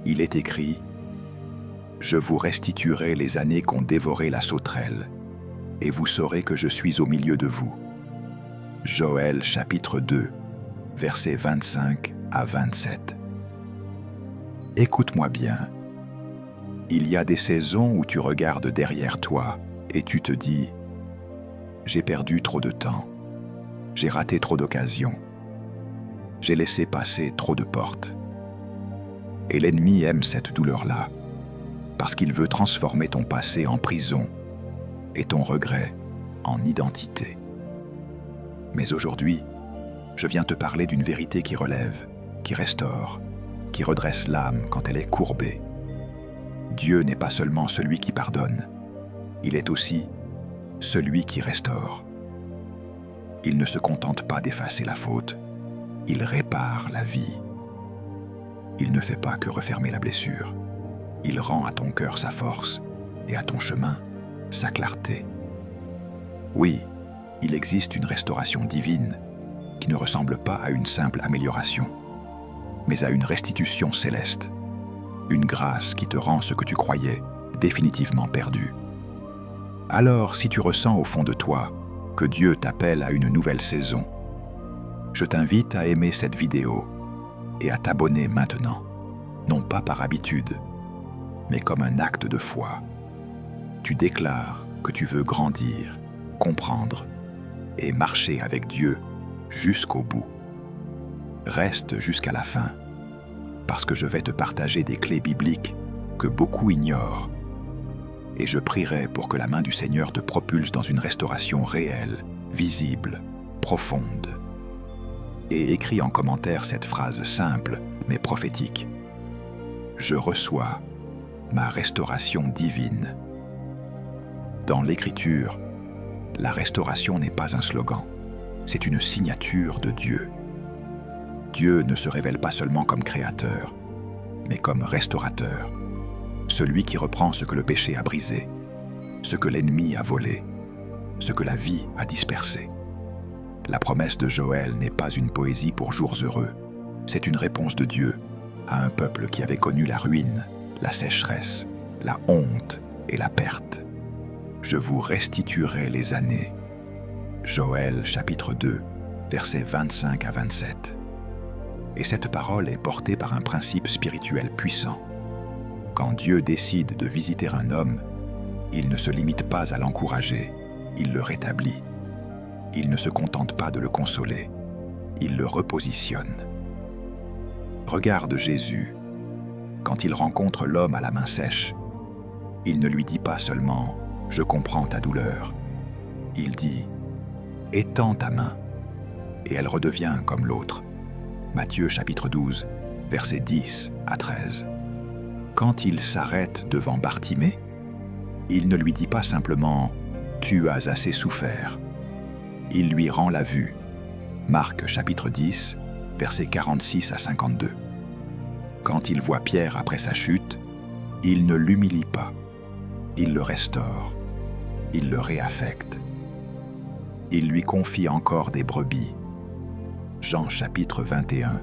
Il est écrit « Je vous restituerai les années qu'ont dévoré la sauterelle, et vous saurez que je suis au milieu de vous. » Joël chapitre 2, versets 25 à 27. Écoute-moi bien. Il y a des saisons où tu regardes derrière toi et tu te dis « J'ai perdu trop de temps, j'ai raté trop d'occasions, j'ai laissé passer trop de portes. » Et l'ennemi aime cette douleur-là, parce qu'il veut transformer ton passé en prison et ton regret en identité. Mais aujourd'hui, je viens te parler d'une vérité qui relève, qui restaure, qui redresse l'âme quand elle est courbée. Dieu n'est pas seulement celui qui pardonne, il est aussi celui qui restaure. Il ne se contente pas d'effacer la faute, il répare la vie. Il ne fait pas que refermer la blessure, il rend à ton cœur sa force et à ton chemin sa clarté. Oui, il existe une restauration divine qui ne ressemble pas à une simple amélioration, mais à une restitution céleste, une grâce qui te rend ce que tu croyais définitivement perdu. Alors, si tu ressens au fond de toi que Dieu t'appelle à une nouvelle saison, je t'invite à aimer cette vidéo et à t'abonner maintenant, non pas par habitude, mais comme un acte de foi. Tu déclares que tu veux grandir, comprendre et marcher avec Dieu jusqu'au bout. Reste jusqu'à la fin, parce que je vais te partager des clés bibliques que beaucoup ignorent, et je prierai pour que la main du Seigneur te propulse dans une restauration réelle, visible, profonde. Et écris en commentaire cette phrase simple mais prophétique. Je reçois ma restauration divine. Dans l'Écriture, la restauration n'est pas un slogan, c'est une signature de Dieu. Dieu ne se révèle pas seulement comme créateur, mais comme restaurateur, celui qui reprend ce que le péché a brisé, ce que l'ennemi a volé, ce que la vie a dispersé. La promesse de Joël n'est pas une poésie pour jours heureux, c'est une réponse de Dieu à un peuple qui avait connu la ruine, la sécheresse, la honte et la perte. Je vous restituerai les années. Joël chapitre 2, versets 25 à 27. Et cette parole est portée par un principe spirituel puissant. Quand Dieu décide de visiter un homme, il ne se limite pas à l'encourager, il le rétablit. Il ne se contente pas de le consoler, il le repositionne. Regarde Jésus. Quand il rencontre l'homme à la main sèche, il ne lui dit pas seulement « Je comprends ta douleur ». Il dit « Étends ta main » et elle redevient comme l'autre. Matthieu chapitre 12, versets 10 à 13. Quand il s'arrête devant Bartimée, il ne lui dit pas simplement « Tu as assez souffert ». Il lui rend la vue. Marc chapitre 10, versets 46 à 52. Quand il voit Pierre après sa chute, il ne l'humilie pas. Il le restaure. Il le réaffecte. Il lui confie encore des brebis. Jean chapitre 21,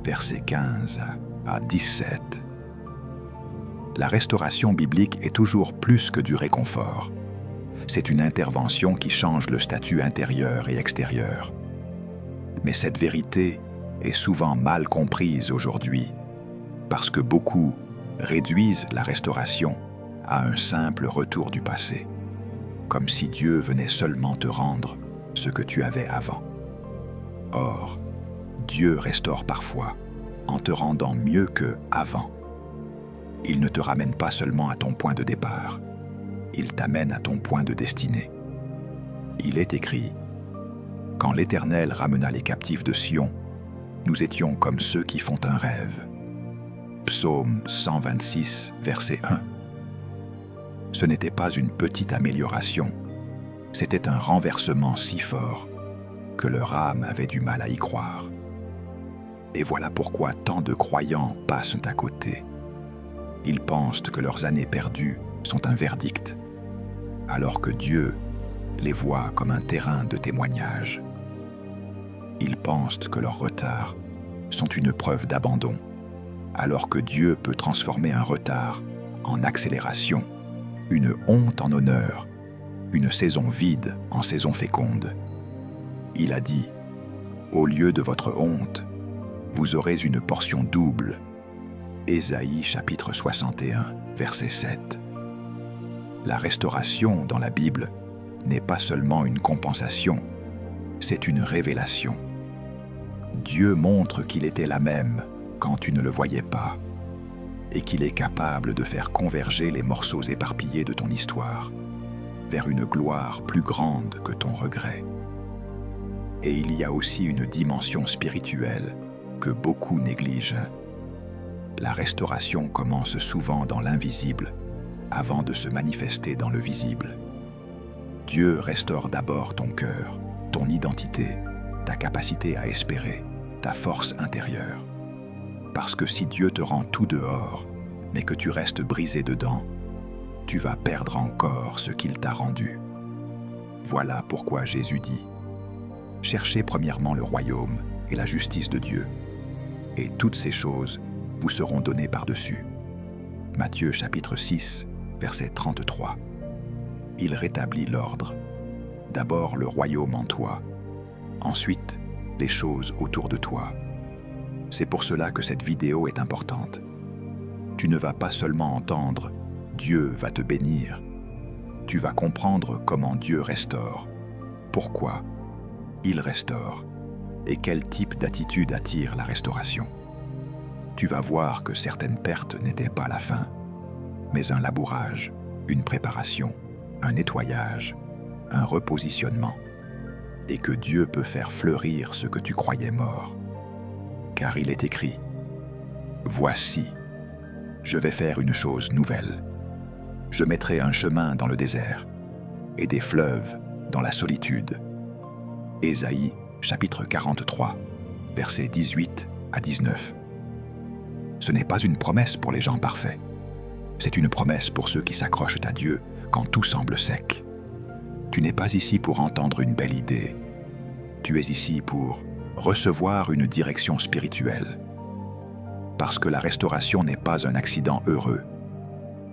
versets 15 à 17. La restauration biblique est toujours plus que du réconfort. C'est une intervention qui change le statut intérieur et extérieur. Mais cette vérité est souvent mal comprise aujourd'hui, parce que beaucoup réduisent la restauration à un simple retour du passé, comme si Dieu venait seulement te rendre ce que tu avais avant. Or, Dieu restaure parfois en te rendant mieux que avant. Il ne te ramène pas seulement à ton point de départ, il t'amène à ton point de destinée. Il est écrit « Quand l'Éternel ramena les captifs de Sion, nous étions comme ceux qui font un rêve. » Psaume 126, verset 1. Ce n'était pas une petite amélioration, c'était un renversement si fort que leur âme avait du mal à y croire. Et voilà pourquoi tant de croyants passent à côté. Ils pensent que leurs années perdues sont un verdict, alors que Dieu les voit comme un terrain de témoignage. Ils pensent que leurs retards sont une preuve d'abandon, alors que Dieu peut transformer un retard en accélération, une honte en honneur, une saison vide en saison féconde. Il a dit, « Au lieu de votre honte, vous aurez une portion double. » Ésaïe chapitre 61, verset 7. La restauration dans la Bible n'est pas seulement une compensation, c'est une révélation. Dieu montre qu'il était là même quand tu ne le voyais pas, et qu'il est capable de faire converger les morceaux éparpillés de ton histoire vers une gloire plus grande que ton regret. Et il y a aussi une dimension spirituelle que beaucoup négligent. La restauration commence souvent dans l'invisible avant de se manifester dans le visible. Dieu restaure d'abord ton cœur, ton identité, ta capacité à espérer, ta force intérieure. Parce que si Dieu te rend tout dehors, mais que tu restes brisé dedans, tu vas perdre encore ce qu'il t'a rendu. Voilà pourquoi Jésus dit « Cherchez premièrement le royaume et la justice de Dieu, et toutes ces choses vous seront données par-dessus. » Matthieu chapitre 6, verset 33. Il rétablit l'ordre. D'abord le royaume en toi, ensuite les choses autour de toi. C'est pour cela que cette vidéo est importante. Tu ne vas pas seulement entendre « Dieu va te bénir », tu vas comprendre comment Dieu restaure, pourquoi il restaure et quel type d'attitude attire la restauration. Tu vas voir que certaines pertes n'étaient pas la fin, mais un labourage, une préparation, un nettoyage, un repositionnement, et que Dieu peut faire fleurir ce que tu croyais mort. Car il est écrit « Voici, je vais faire une chose nouvelle. Je mettrai un chemin dans le désert et des fleuves dans la solitude. » Ésaïe, chapitre 43, versets 18 à 19. Ce n'est pas une promesse pour les gens parfaits. C'est une promesse pour ceux qui s'accrochent à Dieu quand tout semble sec. Tu n'es pas ici pour entendre une belle idée. Tu es ici pour recevoir une direction spirituelle. Parce que la restauration n'est pas un accident heureux.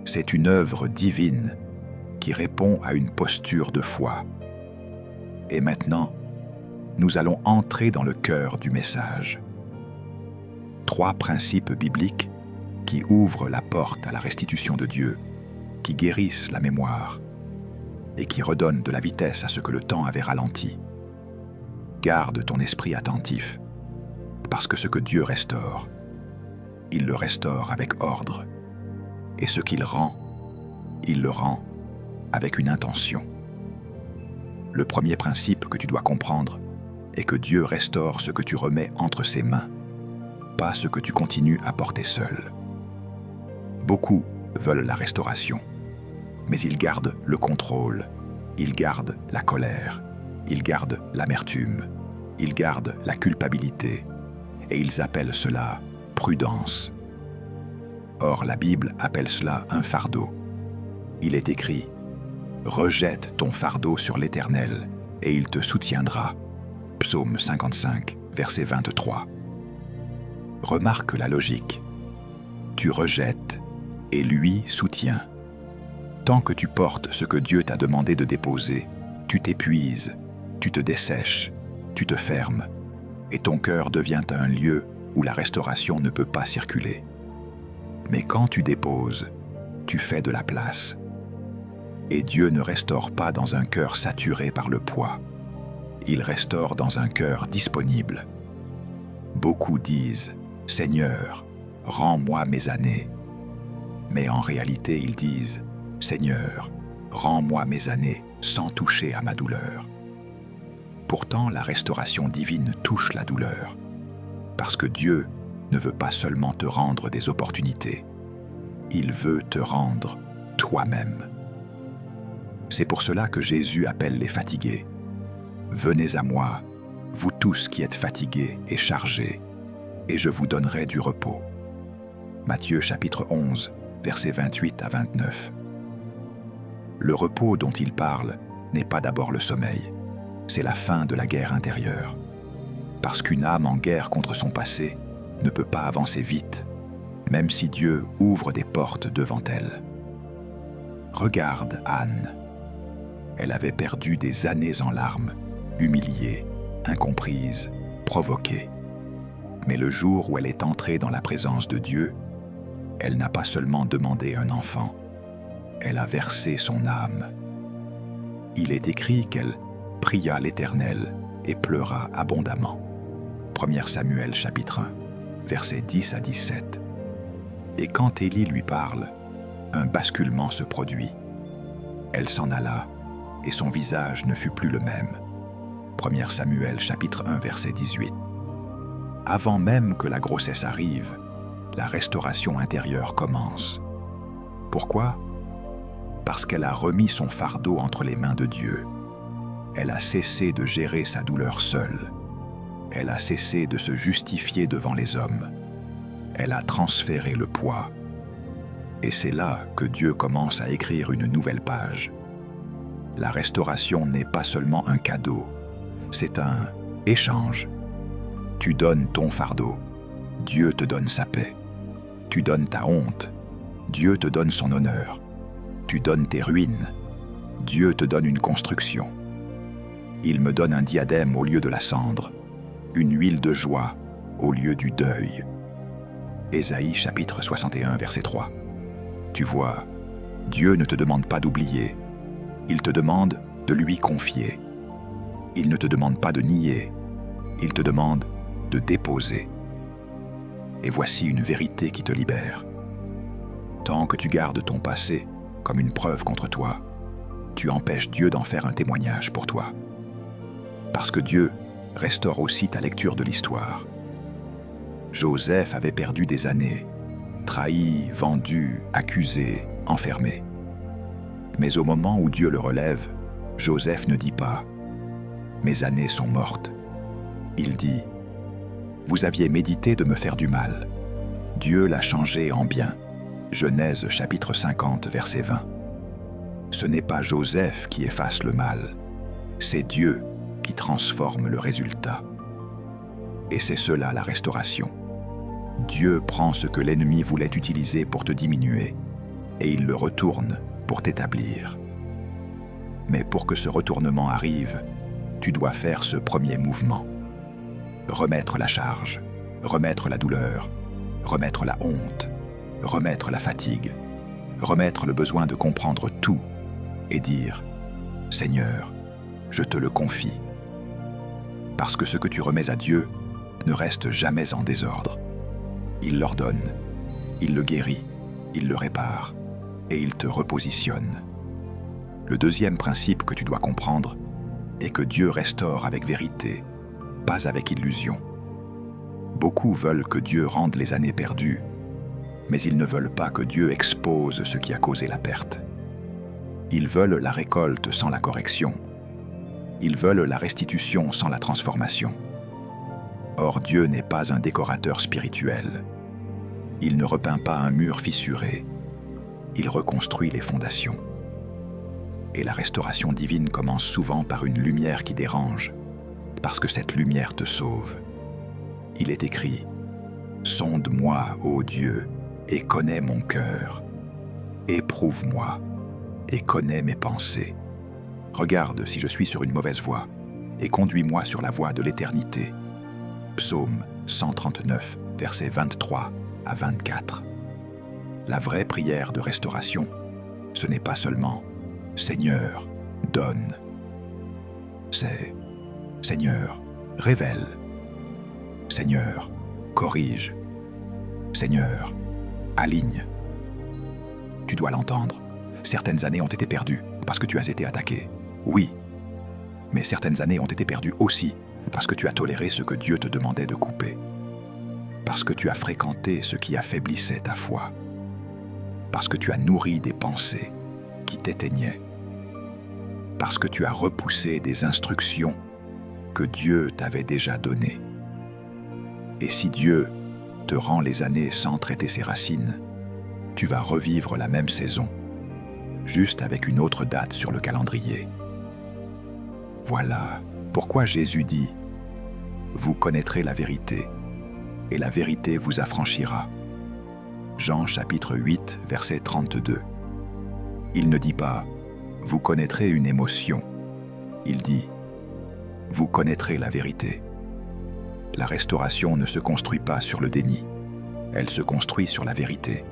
C'est une œuvre divine qui répond à une posture de foi. Et maintenant, nous allons entrer dans le cœur du message. 3 principes bibliques qui ouvrent la porte à la restitution de Dieu, qui guérissent la mémoire et qui redonnent de la vitesse à ce que le temps avait ralenti. Garde ton esprit attentif, parce que ce que Dieu restaure, il le restaure avec ordre, et ce qu'il rend, il le rend avec une intention. Le premier principe que tu dois comprendre est que Dieu restaure ce que tu remets entre ses mains, pas ce que tu continues à porter seul. Beaucoup veulent la restauration, mais ils gardent le contrôle, ils gardent la colère, ils gardent l'amertume, ils gardent la culpabilité, et ils appellent cela prudence. Or, la Bible appelle cela un fardeau. Il est écrit « Rejette ton fardeau sur l'Éternel, et il te soutiendra. » Psaume 55, verset 23. Remarque la logique. Tu rejettes, et lui soutient. Tant que tu portes ce que Dieu t'a demandé de déposer, tu t'épuises, tu te dessèches, tu te fermes, et ton cœur devient un lieu où la restauration ne peut pas circuler. Mais quand tu déposes, tu fais de la place. Et Dieu ne restaure pas dans un cœur saturé par le poids. Il restaure dans un cœur disponible. Beaucoup disent « Seigneur, rends-moi mes années ». Mais en réalité, ils disent « Seigneur, rends-moi mes années sans toucher à ma douleur ». Pourtant, la restauration divine touche la douleur, parce que Dieu ne veut pas seulement te rendre des opportunités, il veut te rendre toi-même. C'est pour cela que Jésus appelle les fatigués. « Venez à moi, vous tous qui êtes fatigués et chargés, et je vous donnerai du repos. » Matthieu chapitre 11, versets 28 à 29. Le repos dont il parle n'est pas d'abord le sommeil, c'est la fin de la guerre intérieure. Parce qu'une âme en guerre contre son passé ne peut pas avancer vite, même si Dieu ouvre des portes devant elle. Regarde Anne. Elle avait perdu des années en larmes, humiliée, incomprise, provoquée. Mais le jour où elle est entrée dans la présence de Dieu, elle n'a pas seulement demandé un enfant, elle a versé son âme. Il est écrit qu'elle pria l'Éternel et pleura abondamment. 1 Samuel chapitre 1, versets 10 à 17. Et quand Élie lui parle, un basculement se produit. Elle s'en alla, et son visage ne fut plus le même. 1 Samuel chapitre 1, verset 18. Avant même que la grossesse arrive, la restauration intérieure commence. Pourquoi? Parce qu'elle a remis son fardeau entre les mains de Dieu. Elle a cessé de gérer sa douleur seule. Elle a cessé de se justifier devant les hommes. Elle a transféré le poids. Et c'est là que Dieu commence à écrire une nouvelle page. La restauration n'est pas seulement un cadeau, c'est un échange. Tu donnes ton fardeau, Dieu te donne sa paix. Tu donnes ta honte, Dieu te donne son honneur. Tu donnes tes ruines, Dieu te donne une construction. Il me donne un diadème au lieu de la cendre, une huile de joie au lieu du deuil. Ésaïe chapitre 61, verset 3. Tu vois, Dieu ne te demande pas d'oublier, il te demande de lui confier. Il ne te demande pas de nier, il te demande de déposer. Et voici une vérité qui te libère. Tant que tu gardes ton passé comme une preuve contre toi, tu empêches Dieu d'en faire un témoignage pour toi. Parce que Dieu restaure aussi ta lecture de l'histoire. Joseph avait perdu des années, trahi, vendu, accusé, enfermé. Mais au moment où Dieu le relève, Joseph ne dit pas « Mes années sont mortes ». Il dit « Vous aviez médité de me faire du mal. Dieu l'a changé en bien ». Genèse chapitre 50, verset 20. Ce n'est pas Joseph qui efface le mal, c'est Dieu qui transforme le résultat. Et c'est cela la restauration. Dieu prend ce que l'ennemi voulait utiliser pour te diminuer et il le retourne pour t'établir. Mais pour que ce retournement arrive, tu dois faire ce premier mouvement. Remettre la charge, remettre la douleur, remettre la honte, remettre la fatigue, remettre le besoin de comprendre tout et dire « Seigneur, je te le confie ». Parce que ce que tu remets à Dieu ne reste jamais en désordre. Il l'ordonne, il le guérit, il le répare et il te repositionne. Le deuxième principe que tu dois comprendre est que Dieu restaure avec vérité, pas avec illusion. Beaucoup veulent que Dieu rende les années perdues, mais ils ne veulent pas que Dieu expose ce qui a causé la perte. Ils veulent la récolte sans la correction. Ils veulent la restitution sans la transformation. Or, Dieu n'est pas un décorateur spirituel. Il ne repeint pas un mur fissuré. Il reconstruit les fondations. Et la restauration divine commence souvent par une lumière qui dérange, parce que cette lumière te sauve. Il est écrit « Sonde-moi, ô Dieu, et connais mon cœur. Éprouve-moi, et connais mes pensées. Regarde si je suis sur une mauvaise voie, et conduis-moi sur la voie de l'éternité. » Psaume 139, versets 23 à 24. La vraie prière de restauration, ce n'est pas seulement « Seigneur, donne ». C'est « Seigneur, révèle ». Seigneur, corrige. Seigneur, aligne. Tu dois l'entendre. Certaines années ont été perdues parce que tu as été attaqué. Oui, mais certaines années ont été perdues aussi parce que tu as toléré ce que Dieu te demandait de couper. Parce que tu as fréquenté ce qui affaiblissait ta foi. Parce que tu as nourri des pensées qui t'éteignaient. Parce que tu as repoussé des instructions que Dieu t'avait déjà données. Et si Dieu te rend les années sans traiter ses racines, tu vas revivre la même saison, juste avec une autre date sur le calendrier. Voilà pourquoi Jésus dit « Vous connaîtrez la vérité, et la vérité vous affranchira. » Jean chapitre 8, verset 32. Il ne dit pas « vous connaîtrez une émotion », il dit « vous connaîtrez la vérité ». La restauration ne se construit pas sur le déni, elle se construit sur la vérité.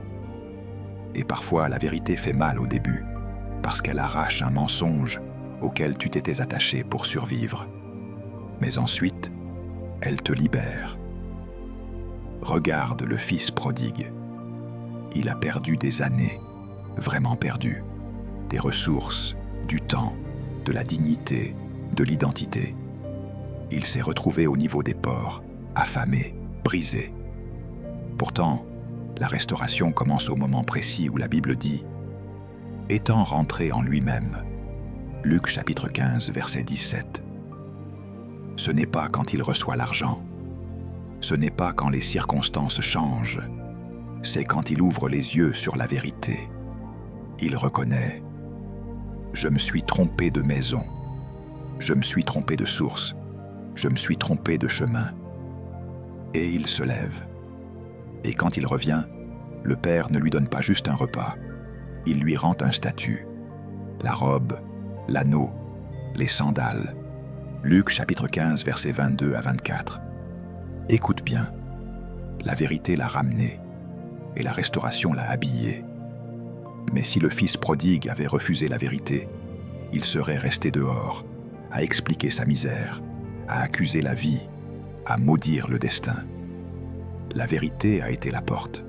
Et parfois la vérité fait mal au début, parce qu'elle arrache un mensonge auquel tu t'étais attaché pour survivre. Mais ensuite, elle te libère. Regarde le fils prodigue. Il a perdu des années, vraiment perdu, des ressources, du temps, de la dignité, de l'identité. Il s'est retrouvé au niveau des porcs, affamé, brisé. Pourtant, la restauration commence au moment précis où la Bible dit « étant rentré en lui-même ». Luc chapitre 15, verset 17. Ce n'est pas quand il reçoit l'argent. Ce n'est pas quand les circonstances changent. C'est quand il ouvre les yeux sur la vérité. Il reconnaît « je me suis trompé de maison. Je me suis trompé de source. Je me suis trompé de chemin. » Et il se lève. Et quand il revient, le Père ne lui donne pas juste un repas. Il lui rend un statut. La robe, l'anneau, les sandales. Luc chapitre 15, versets 22 à 24. Écoute bien. La vérité l'a ramené et la restauration l'a habillé. Mais si le fils prodigue avait refusé la vérité, il serait resté dehors, à expliquer sa misère, à accuser la vie, à maudire le destin. La vérité a été la porte.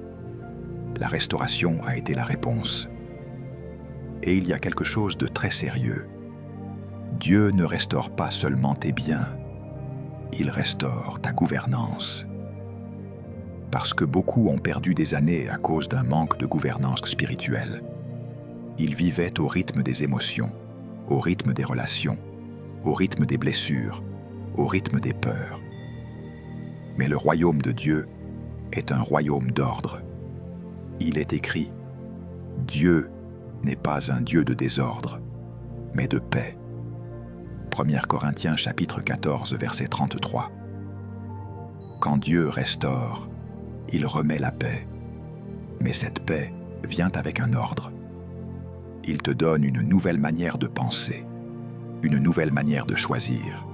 La restauration a été la réponse. Et il y a quelque chose de très sérieux. Dieu ne restaure pas seulement tes biens, il restaure ta gouvernance. Parce que beaucoup ont perdu des années à cause d'un manque de gouvernance spirituelle. Ils vivaient au rythme des émotions, au rythme des relations, au rythme des blessures, au rythme des peurs. Mais le royaume de Dieu est un royaume d'ordre. Il est écrit « Dieu n'est pas un Dieu de désordre, mais de paix ». 1 Corinthiens chapitre 14, verset 33. Quand Dieu restaure, il remet la paix. Mais cette paix vient avec un ordre. Il te donne une nouvelle manière de penser, une nouvelle manière de choisir,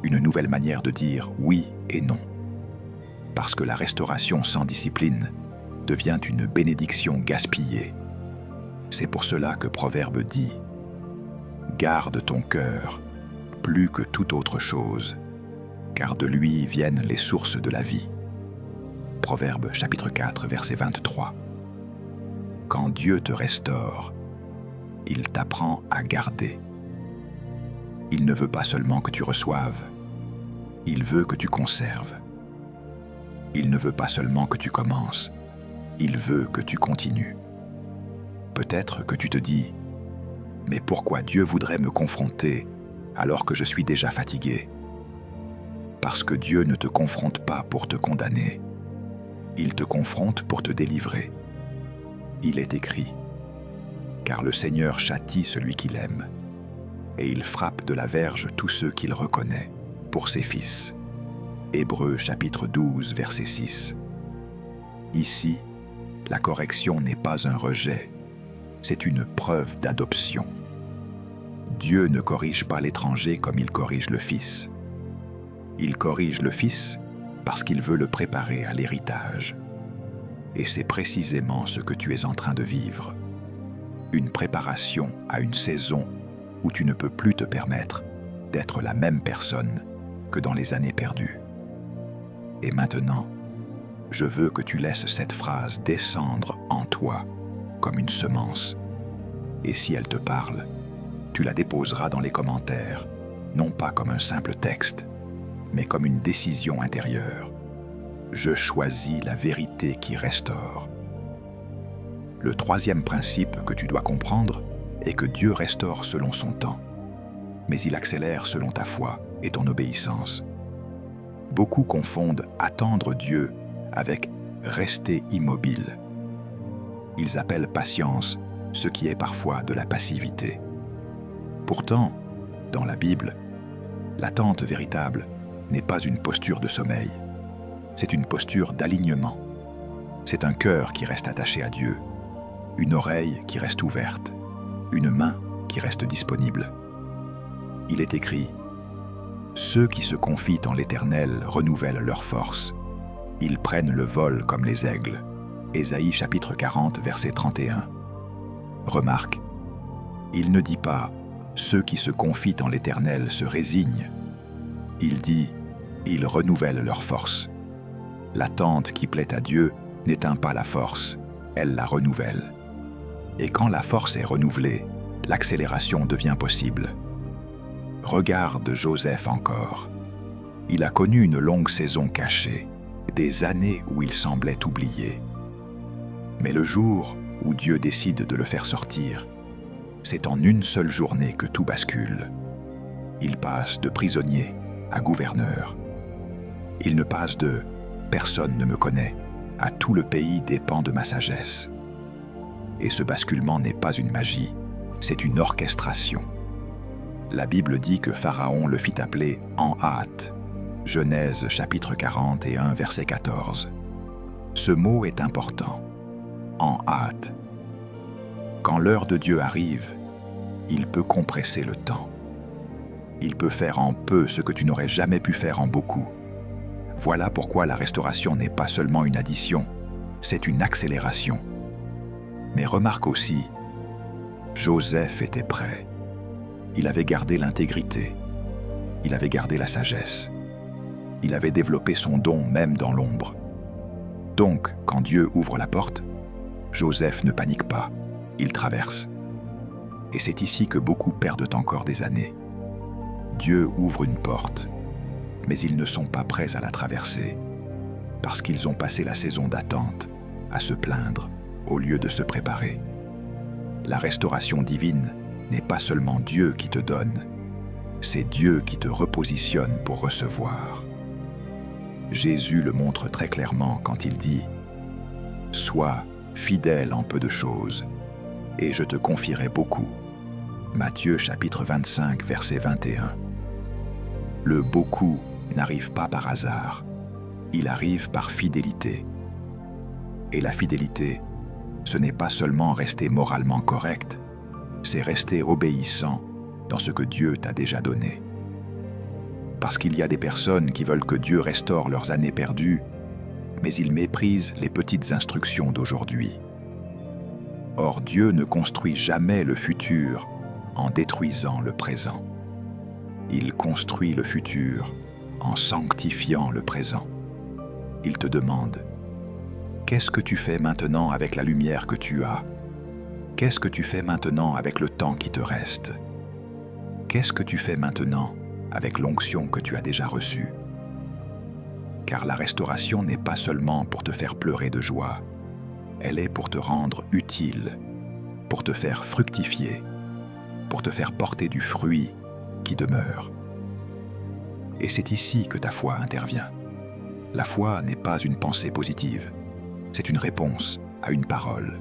une nouvelle manière de dire oui et non. Parce que la restauration sans discipline devient une bénédiction gaspillée. C'est pour cela que Proverbe dit « Garde ton cœur plus que toute autre chose, car de lui viennent les sources de la vie. » Proverbe chapitre 4, verset 23. Quand Dieu te restaure, il t'apprend à garder. Il ne veut pas seulement que tu reçoives, il veut que tu conserves. Il ne veut pas seulement que tu commences, il veut que tu continues. Peut-être que tu te dis « Mais pourquoi Dieu voudrait me confronter alors que je suis déjà fatigué ?» Parce que Dieu ne te confronte pas pour te condamner. Il te confronte pour te délivrer. Il est écrit « Car le Seigneur châtie celui qu'il aime, et il frappe de la verge tous ceux qu'il reconnaît pour ses fils. » Hébreux chapitre 12, verset 6. Ici, la correction n'est pas un rejet, c'est une preuve d'adoption. Dieu ne corrige pas l'étranger comme il corrige le Fils. Il corrige le Fils parce qu'il veut le préparer à l'héritage. Et c'est précisément ce que tu es en train de vivre. Une préparation à une saison où tu ne peux plus te permettre d'être la même personne que dans les années perdues. Et maintenant, je veux que tu laisses cette phrase descendre en toi comme une semence. Et si elle te parle, tu la déposeras dans les commentaires, non pas comme un simple texte, mais comme une décision intérieure. Je choisis la vérité qui restaure. Le troisième principe que tu dois comprendre est que Dieu restaure selon son temps, mais il accélère selon ta foi et ton obéissance. Beaucoup confondent attendre Dieu avec rester immobile. Ils appellent patience ce qui est parfois de la passivité. Pourtant, dans la Bible, l'attente véritable n'est pas une posture de sommeil, c'est une posture d'alignement. c'est un cœur qui reste attaché à Dieu, une oreille qui reste ouverte, une main qui reste disponible. Il est écrit « Ceux qui se confient en l'Éternel renouvellent leur force. Ils prennent le vol comme les aigles. » Ésaïe chapitre 40, verset 31. Remarque, il ne dit pas « Ceux qui se confient en l'Éternel se résignent ». Il dit « Ils renouvellent leur force ». L'attente qui plaît à Dieu n'éteint pas la force, elle la renouvelle. Et quand la force est renouvelée, l'accélération devient possible. Regarde Joseph encore. Il a connu une longue saison cachée, des années où il semblait oublié. Mais le jour où Dieu décide de le faire sortir, c'est en une seule journée que tout bascule. Il passe de prisonnier à gouverneur. Il ne passe de « personne ne me connaît » à « tout le pays dépend de ma sagesse ». Et ce basculement n'est pas une magie, c'est une orchestration. La Bible dit que Pharaon le fit appeler « en hâte ». Genèse chapitre 41, verset 14. Ce mot est important. En hâte. Quand l'heure de Dieu arrive, il peut compresser le temps. Il peut faire en peu ce que tu n'aurais jamais pu faire en beaucoup. Voilà pourquoi la restauration n'est pas seulement une addition, c'est une accélération. Mais remarque aussi, Joseph était prêt. Il avait gardé l'intégrité. Il avait gardé la sagesse. Il avait développé son don même dans l'ombre. Donc, quand Dieu ouvre la porte, Joseph ne panique pas, il traverse. Et c'est ici que beaucoup perdent encore des années. Dieu ouvre une porte, mais ils ne sont pas prêts à la traverser, parce qu'ils ont passé la saison d'attente à se plaindre au lieu de se préparer. La restauration divine n'est pas seulement Dieu qui te donne, c'est Dieu qui te repositionne pour recevoir. Jésus le montre très clairement quand il dit « Sois fidèle en peu de choses, et je te confierai beaucoup. » Matthieu chapitre 25, verset 21. Le beaucoup n'arrive pas par hasard, il arrive par fidélité. Et la fidélité, ce n'est pas seulement rester moralement correct, c'est rester obéissant dans ce que Dieu t'a déjà donné. Parce qu'il y a des personnes qui veulent que Dieu restaure leurs années perdues, mais ils méprisent les petites instructions d'aujourd'hui. Or, Dieu ne construit jamais le futur en détruisant le présent. Il construit le futur en sanctifiant le présent. Il te demande « Qu'est-ce que tu fais maintenant avec la lumière que tu as? Qu'est-ce que tu fais maintenant avec le temps qui te reste? Qu'est-ce que tu fais maintenant avec l'onction que tu as déjà reçue? » Car la restauration n'est pas seulement pour te faire pleurer de joie, elle est pour te rendre utile, pour te faire fructifier, pour te faire porter du fruit qui demeure. Et c'est ici que ta foi intervient. La foi n'est pas une pensée positive, c'est une réponse à une parole.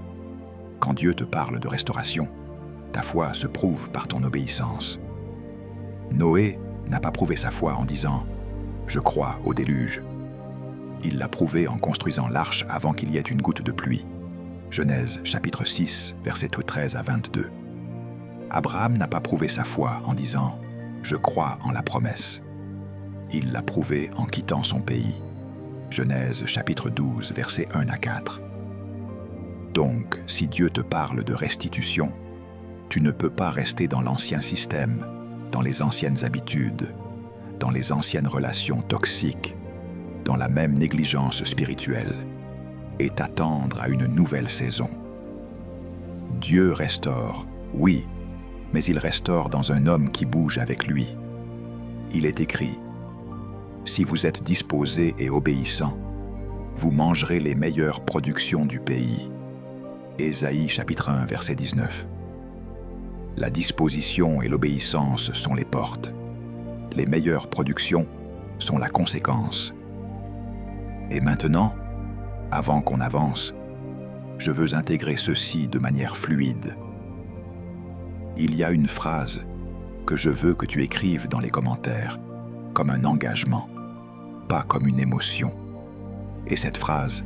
Quand Dieu te parle de restauration, ta foi se prouve par ton obéissance. Noé n'a pas prouvé sa foi en disant « Je crois au déluge ». Il l'a prouvé en construisant l'arche avant qu'il y ait une goutte de pluie. Genèse chapitre 6, versets 13 à 22. Abraham n'a pas prouvé sa foi en disant « Je crois en la promesse ». Il l'a prouvé en quittant son pays. Genèse chapitre 12, versets 1 à 4. Donc, si Dieu te parle de restitution, tu ne peux pas rester dans l'ancien système, dans les anciennes habitudes, dans les anciennes relations toxiques, dans la même négligence spirituelle, et t'attendre à une nouvelle saison. Dieu restaure, oui, mais il restaure dans un homme qui bouge avec lui. Il est écrit « Si vous êtes disposés et obéissants, vous mangerez les meilleures productions du pays. » Ésaïe chapitre 1, verset 19. La disposition et l'obéissance sont les portes. Les meilleures productions sont la conséquence. Et maintenant, avant qu'on avance, je veux intégrer ceci de manière fluide. Il y a une phrase que je veux que tu écrives dans les commentaires, comme un engagement, pas comme une émotion. Et cette phrase,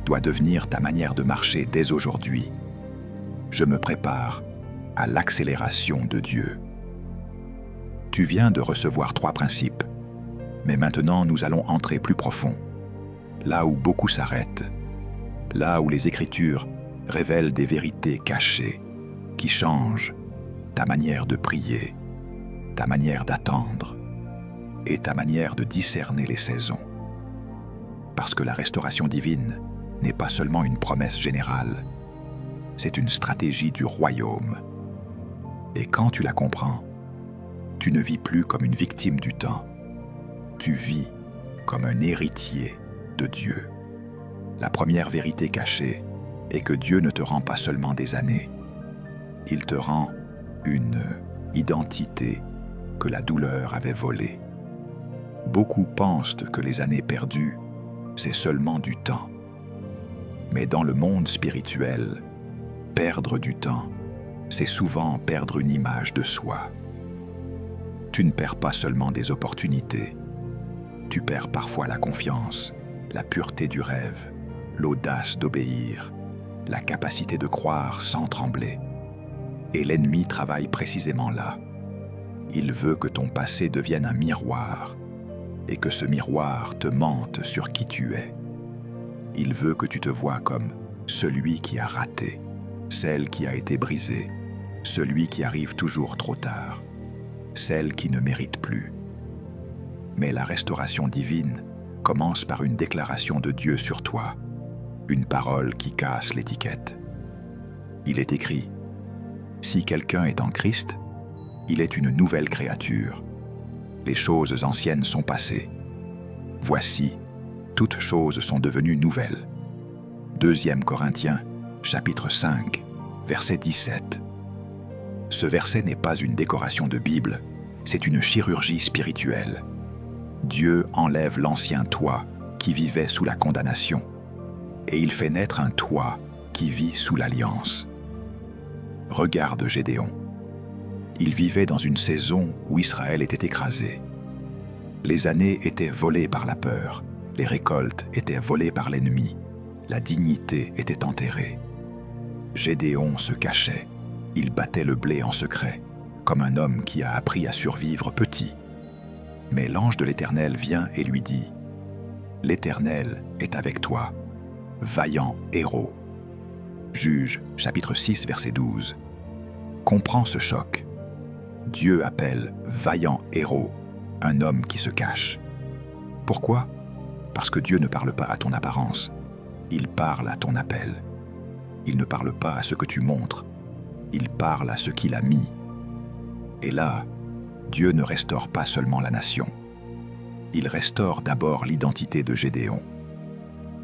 doit devenir ta manière de marcher dès aujourd'hui. Je me prépare à l'accélération de Dieu. Tu viens de recevoir 3 principes, mais maintenant nous allons entrer plus profond, là où beaucoup s'arrêtent, là où les Écritures révèlent des vérités cachées qui changent ta manière de prier, ta manière d'attendre et ta manière de discerner les saisons. Parce que la restauration divine n'est pas seulement une promesse générale, c'est une stratégie du royaume. Et quand tu la comprends, tu ne vis plus comme une victime du temps, tu vis comme un héritier de Dieu. La première vérité cachée est que Dieu ne te rend pas seulement des années, il te rend une identité que la douleur avait volée. Beaucoup pensent que les années perdues, c'est seulement du temps. Mais dans le monde spirituel, perdre du temps, c'est souvent perdre une image de soi. Tu ne perds pas seulement des opportunités, tu perds parfois la confiance, la pureté du rêve, l'audace d'obéir, la capacité de croire sans trembler. Et l'ennemi travaille précisément là. Il veut que ton passé devienne un miroir et que ce miroir te mente sur qui tu es. Il veut que tu te vois comme celui qui a raté, celle qui a été brisée, celui qui arrive toujours trop tard, celle qui ne mérite plus. Mais la restauration divine commence par une déclaration de Dieu sur toi, une parole qui casse l'étiquette. Il est écrit: si quelqu'un est en Christ, il est une nouvelle créature. Les choses anciennes sont passées. Voici, toutes choses sont devenues nouvelles. 2 Corinthiens, chapitre 5, verset 17. Ce verset n'est pas une décoration de Bible, c'est une chirurgie spirituelle. Dieu enlève l'ancien toi qui vivait sous la condamnation, et il fait naître un toi qui vit sous l'alliance. Regarde Gédéon. Il vivait dans une saison où Israël était écrasé. Les années étaient volées par la peur, les récoltes étaient volées par l'ennemi, la dignité était enterrée. Gédéon se cachait, il battait le blé en secret, comme un homme qui a appris à survivre petit. Mais l'ange de l'Éternel vient et lui dit: « L'Éternel est avec toi, vaillant héros. » Juges, chapitre 6, verset 12. Comprends ce choc. Dieu appelle vaillant héros un homme qui se cache. Pourquoi? Parce que Dieu ne parle pas à ton apparence, il parle à ton appel. Il ne parle pas à ce que tu montres, il parle à ce qu'il a mis. Et là, Dieu ne restaure pas seulement la nation. Il restaure d'abord l'identité de Gédéon.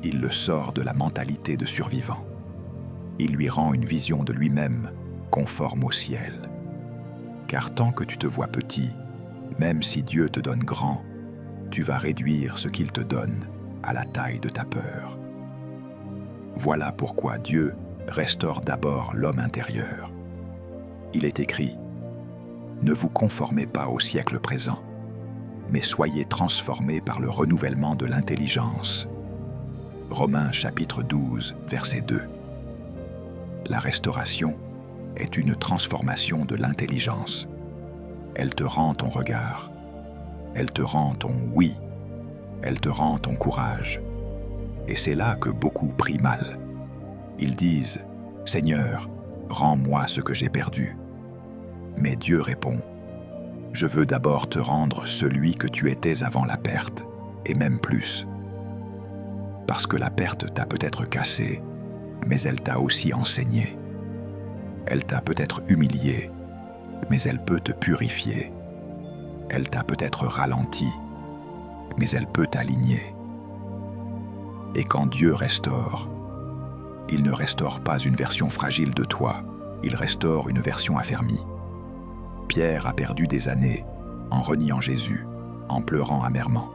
Il le sort de la mentalité de survivant. Il lui rend une vision de lui-même conforme au ciel. Car tant que tu te vois petit, même si Dieu te donne grand, tu vas réduire ce qu'il te donne à la taille de ta peur. Voilà pourquoi Dieu restaure d'abord l'homme intérieur. Il est écrit: « Ne vous conformez pas au siècle présent, mais soyez transformés par le renouvellement de l'intelligence. » Romains chapitre 12, verset 2. La restauration est une transformation de l'intelligence. Elle te rend ton regard, elle te rend ton oui, elle te rend ton courage. Et c'est là que beaucoup prient mal. Ils disent: « Seigneur, rends-moi ce que j'ai perdu. » Mais Dieu répond: « Je veux d'abord te rendre celui que tu étais avant la perte, et même plus. » Parce que la perte t'a peut-être cassé, mais elle t'a aussi enseigné. Elle t'a peut-être humilié, mais elle peut te purifier. Elle t'a peut-être ralenti, mais elle peut t'aligner. Et quand Dieu restaure, il ne restaure pas une version fragile de toi, il restaure une version affermie. Pierre a perdu des années en reniant Jésus, en pleurant amèrement.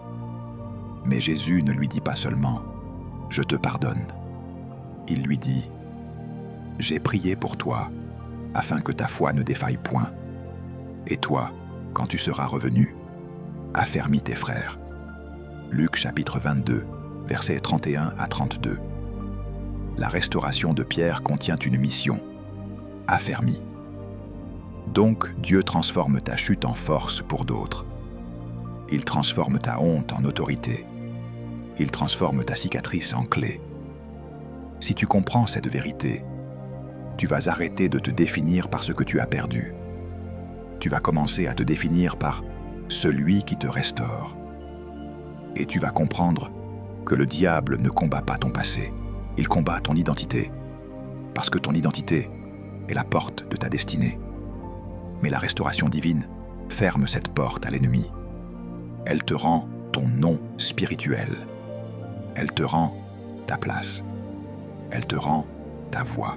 Mais Jésus ne lui dit pas seulement « Je te pardonne ». Il lui dit « J'ai prié pour toi, afin que ta foi ne défaille point. Et toi, quand tu seras revenu, affermis tes frères. » Luc chapitre 22, versets 31 à 32. La restauration de Pierre contient une mission, affermie. Donc Dieu transforme ta chute en force pour d'autres. Il transforme ta honte en autorité. Il transforme ta cicatrice en clé. Si tu comprends cette vérité, tu vas arrêter de te définir par ce que tu as perdu. Tu vas commencer à te définir par celui qui te restaure. Et tu vas comprendre que le diable ne combat pas ton passé, il combat ton identité. Parce que ton identité est la porte de ta destinée. Mais la restauration divine ferme cette porte à l'ennemi. Elle te rend ton nom spirituel. Elle te rend ta place. Elle te rend ta voix.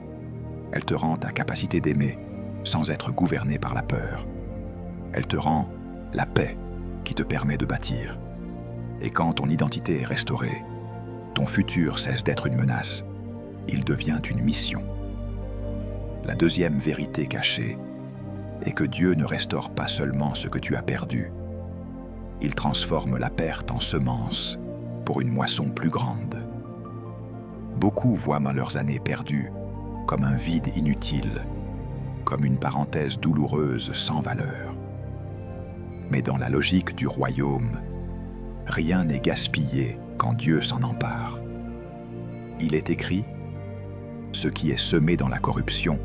Elle te rend ta capacité d'aimer sans être gouverné par la peur. Elle te rend la paix qui te permet de bâtir. Et quand ton identité est restaurée, ton futur cesse d'être une menace. Il devient une mission. La deuxième vérité cachée est que Dieu ne restaure pas seulement ce que tu as perdu. Il transforme la perte en semence pour une moisson plus grande. Beaucoup voient leurs années perdues comme un vide inutile, comme une parenthèse douloureuse sans valeur. Mais dans la logique du royaume, rien n'est gaspillé quand Dieu s'en empare. Il est écrit « Ce qui est semé dans la corruption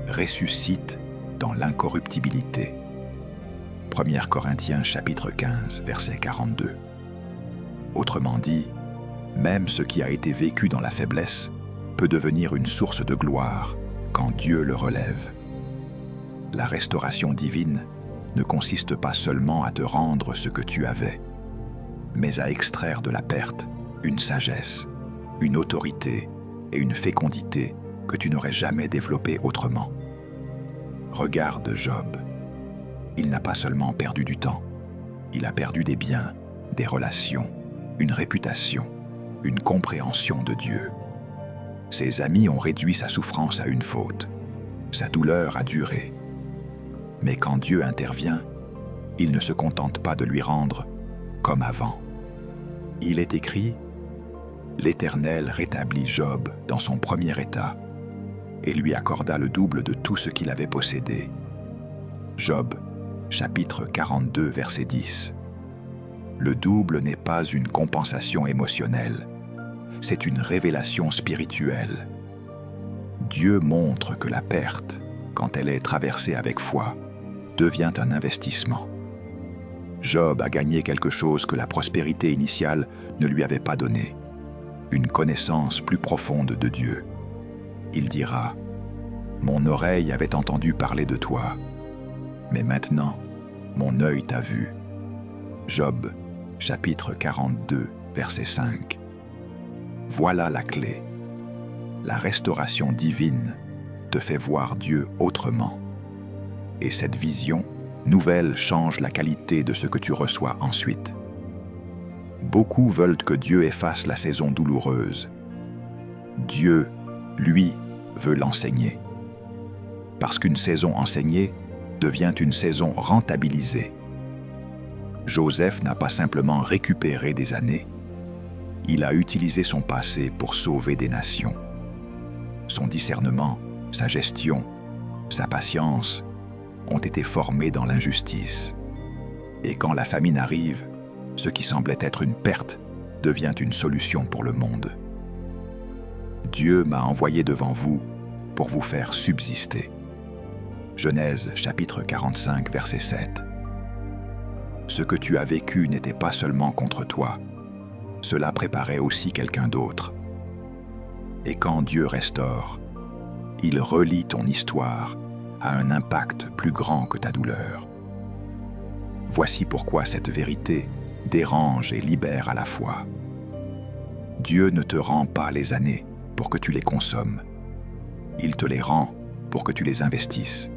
ressuscite dans l'incorruptibilité ». 1 Corinthiens chapitre 15, verset 42. Autrement dit, même ce qui a été vécu dans la faiblesse peut devenir une source de gloire quand Dieu le relève. La restauration divine ne consiste pas seulement à te rendre ce que tu avais, mais à extraire de la perte une sagesse, une autorité et une fécondité que tu n'aurais jamais développées autrement. Regarde Job. Il n'a pas seulement perdu du temps, il a perdu des biens, des relations, une réputation, une compréhension de Dieu. Ses amis ont réduit sa souffrance à une faute. Sa douleur a duré. Mais quand Dieu intervient, il ne se contente pas de lui rendre comme avant. Il est écrit « L'Éternel rétablit Job dans son premier état et lui accorda le double de tout ce qu'il avait possédé. » Job, chapitre 42, verset 10. Le double n'est pas une compensation émotionnelle, c'est une révélation spirituelle. Dieu montre que la perte, quand elle est traversée avec foi, devient un investissement. Job a gagné quelque chose que la prospérité initiale ne lui avait pas donné, une connaissance plus profonde de Dieu. Il dira « Mon oreille avait entendu parler de toi, mais maintenant, mon œil t'a vu. » Job, chapitre 42, verset 5. Voilà la clé. La restauration divine te fait voir Dieu autrement. Et cette vision nouvelle change la qualité de ce que tu reçois ensuite. Beaucoup veulent que Dieu efface la saison douloureuse. Dieu, lui, veut l'enseigner. Parce qu'une saison enseignée devient une saison rentabilisée. Joseph n'a pas simplement récupéré des années, il a utilisé son passé pour sauver des nations. Son discernement, sa gestion, sa patience ont été formés dans l'injustice. Et quand la famine arrive, ce qui semblait être une perte devient une solution pour le monde. Dieu m'a envoyé devant vous pour vous faire subsister. Genèse chapitre 45, verset 7. Ce que tu as vécu n'était pas seulement contre toi, cela préparait aussi quelqu'un d'autre. Et quand Dieu restaure, il relie ton histoire à un impact plus grand que ta douleur. Voici pourquoi cette vérité dérange et libère à la fois. Dieu ne te rend pas les années pour que tu les consommes. Il te les rend pour que tu les investisses.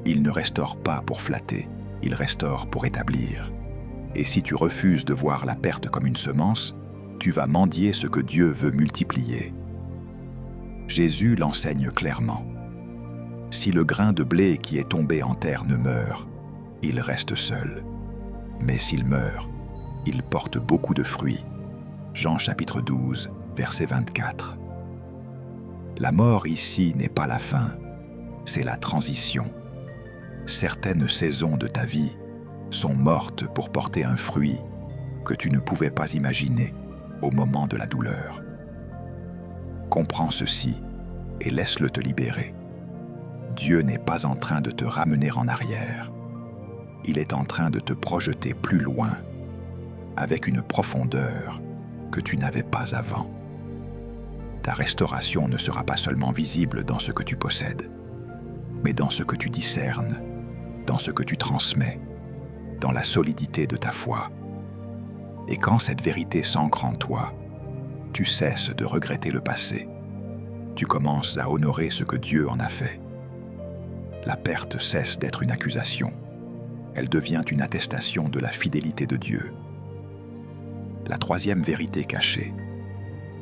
Il ne restaure pas pour flatter, il restaure pour établir. Et si tu refuses de voir la perte comme une semence, tu vas mendier ce que Dieu veut multiplier. Jésus l'enseigne clairement. Si le grain de blé qui est tombé en terre ne meurt, il reste seul. Mais s'il meurt, il porte beaucoup de fruits. Jean chapitre 12, verset 24. La mort ici n'est pas la fin, c'est la transition. Certaines saisons de ta vie sont mortes pour porter un fruit que tu ne pouvais pas imaginer au moment de la douleur. Comprends ceci et laisse-le te libérer. Dieu n'est pas en train de te ramener en arrière. Il est en train de te projeter plus loin, avec une profondeur que tu n'avais pas avant. Ta restauration ne sera pas seulement visible dans ce que tu possèdes, mais dans ce que tu discernes, dans ce que tu transmets, dans la solidité de ta foi. Et quand cette vérité s'ancre en toi, tu cesses de regretter le passé. Tu commences à honorer ce que Dieu en a fait. La perte cesse d'être une accusation. Elle devient une attestation de la fidélité de Dieu. La troisième vérité cachée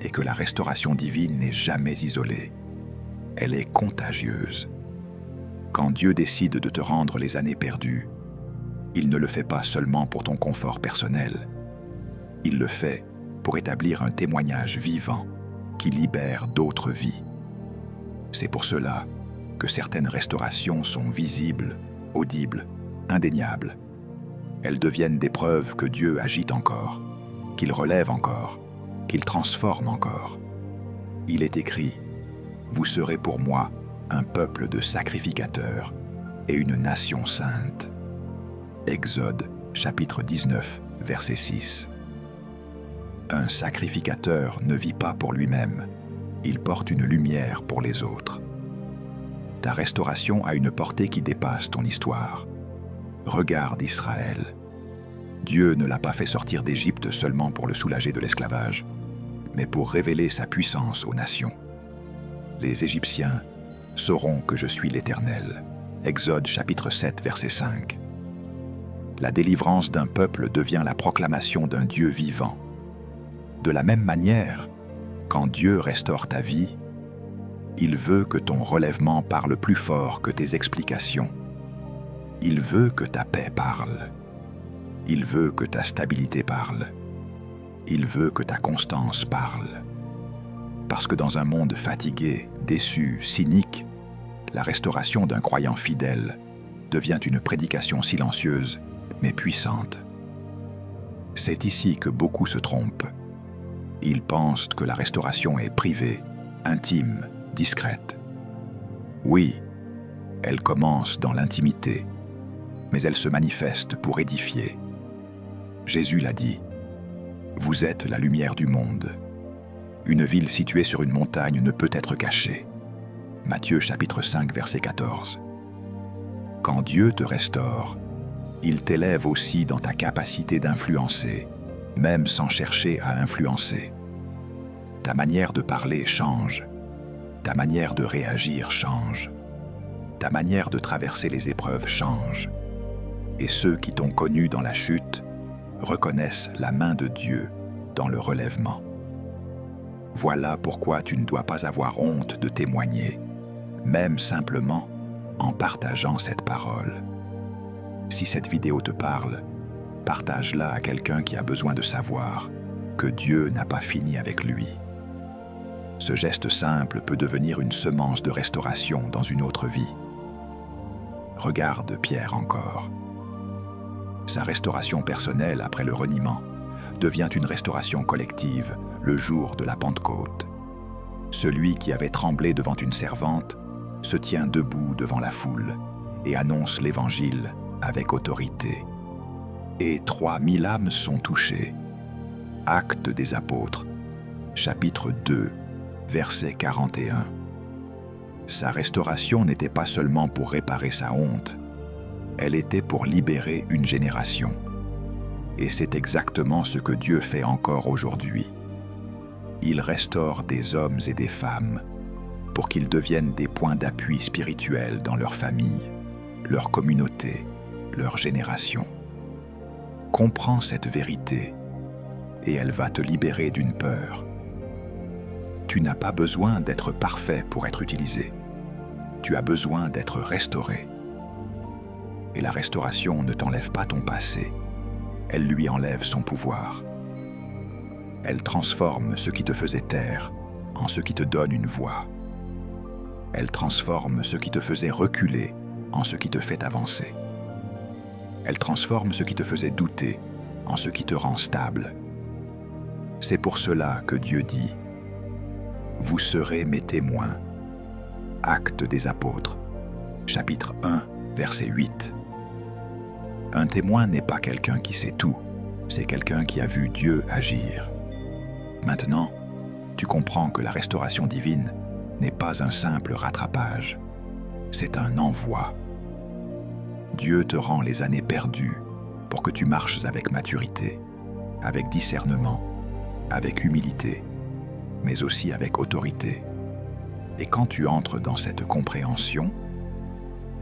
est que la restauration divine n'est jamais isolée. Elle est contagieuse. Quand Dieu décide de te rendre les années perdues, il ne le fait pas seulement pour ton confort personnel. Il le fait pour établir un témoignage vivant qui libère d'autres vies. C'est pour cela que certaines restaurations sont visibles, audibles, indéniables. Elles deviennent des preuves que Dieu agite encore, qu'il relève encore, qu'il transforme encore. Il est écrit « Vous serez pour moi un peuple de sacrificateurs et une nation sainte ». Exode, chapitre 19, verset 6. Un sacrificateur ne vit pas pour lui-même, il porte une lumière pour les autres. Ta restauration a une portée qui dépasse ton histoire. Regarde Israël. Dieu ne l'a pas fait sortir d'Égypte seulement pour le soulager de l'esclavage, mais pour révéler sa puissance aux nations. Les Égyptiens sauront que je suis l'Éternel. Exode chapitre 7, verset 5. La délivrance d'un peuple devient la proclamation d'un Dieu vivant. De la même manière, quand Dieu restaure ta vie, il veut que ton relèvement parle plus fort que tes explications. Il veut que ta paix parle. Il veut que ta stabilité parle. Il veut que ta constance parle. Parce que dans un monde fatigué, déçu, cynique, la restauration d'un croyant fidèle devient une prédication silencieuse, mais puissante. C'est ici que beaucoup se trompent. Ils pensent que la restauration est privée, intime, discrète. Oui, elle commence dans l'intimité, mais elle se manifeste pour édifier. Jésus l'a dit, « Vous êtes la lumière du monde. Une ville située sur une montagne ne peut être cachée. » Matthieu chapitre 5, verset 14. Quand Dieu te restaure, il t'élève aussi dans ta capacité d'influencer, même sans chercher à influencer. Ta manière de parler change. Ta manière de réagir change. Ta manière de traverser les épreuves change. Et ceux qui t'ont connu dans la chute reconnaissent la main de Dieu dans le relèvement. Voilà pourquoi tu ne dois pas avoir honte de témoigner, même simplement en partageant cette parole. Si cette vidéo te parle, partage-la à quelqu'un qui a besoin de savoir que Dieu n'a pas fini avec lui. Ce geste simple peut devenir une semence de restauration dans une autre vie. Regarde Pierre encore. Sa restauration personnelle après le reniement devient une restauration collective le jour de la Pentecôte. Celui qui avait tremblé devant une servante se tient debout devant la foule et annonce l'Évangile avec autorité. Et 3000 âmes sont touchées. Actes des Apôtres, chapitre 2, verset 41. Sa restauration n'était pas seulement pour réparer sa honte, elle était pour libérer une génération. Et c'est exactement ce que Dieu fait encore aujourd'hui. Il restaure des hommes et des femmes pour qu'ils deviennent des points d'appui spirituels dans leur famille, leur communauté, leur génération. Comprends cette vérité et elle va te libérer d'une peur. Tu n'as pas besoin d'être parfait pour être utilisé. Tu as besoin d'être restauré. Et la restauration ne t'enlève pas ton passé, elle lui enlève son pouvoir. Elle transforme ce qui te faisait taire en ce qui te donne une voix. Elle transforme ce qui te faisait reculer en ce qui te fait avancer. Elle transforme ce qui te faisait douter en ce qui te rend stable. C'est pour cela que Dieu dit « Vous serez mes témoins ». Actes des Apôtres, chapitre 1, verset 8. Un témoin n'est pas quelqu'un qui sait tout, c'est quelqu'un qui a vu Dieu agir. Maintenant, tu comprends que la restauration divine n'est pas un simple rattrapage, c'est un envoi. Dieu te rend les années perdues pour que tu marches avec maturité, avec discernement, avec humilité, mais aussi avec autorité. Et quand tu entres dans cette compréhension,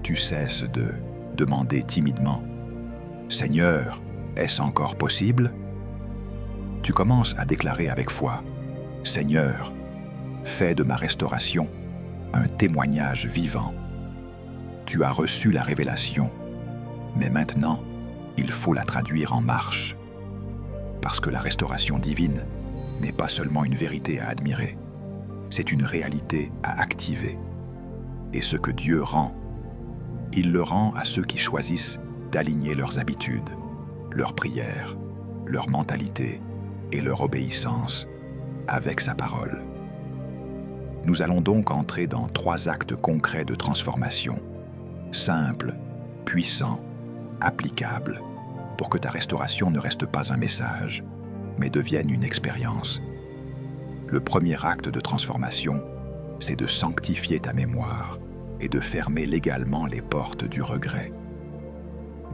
tu cesses de demander timidement « Seigneur, est-ce encore possible ?» Tu commences à déclarer avec foi « Seigneur, fais de ma restauration un témoignage vivant. Tu as reçu la révélation, mais maintenant, il faut la traduire en marche. Parce que la restauration divine n'est pas seulement une vérité à admirer, c'est une réalité à activer. Et ce que Dieu rend, il le rend à ceux qui choisissent d'aligner leurs habitudes, leurs prières, leur mentalité et leur obéissance avec sa parole. Nous allons donc entrer dans 3 actes concrets de transformation, simples, puissants, applicables, pour que ta restauration ne reste pas un message, mais devienne une expérience. Le premier acte de transformation, c'est de sanctifier ta mémoire et de fermer légalement les portes du regret.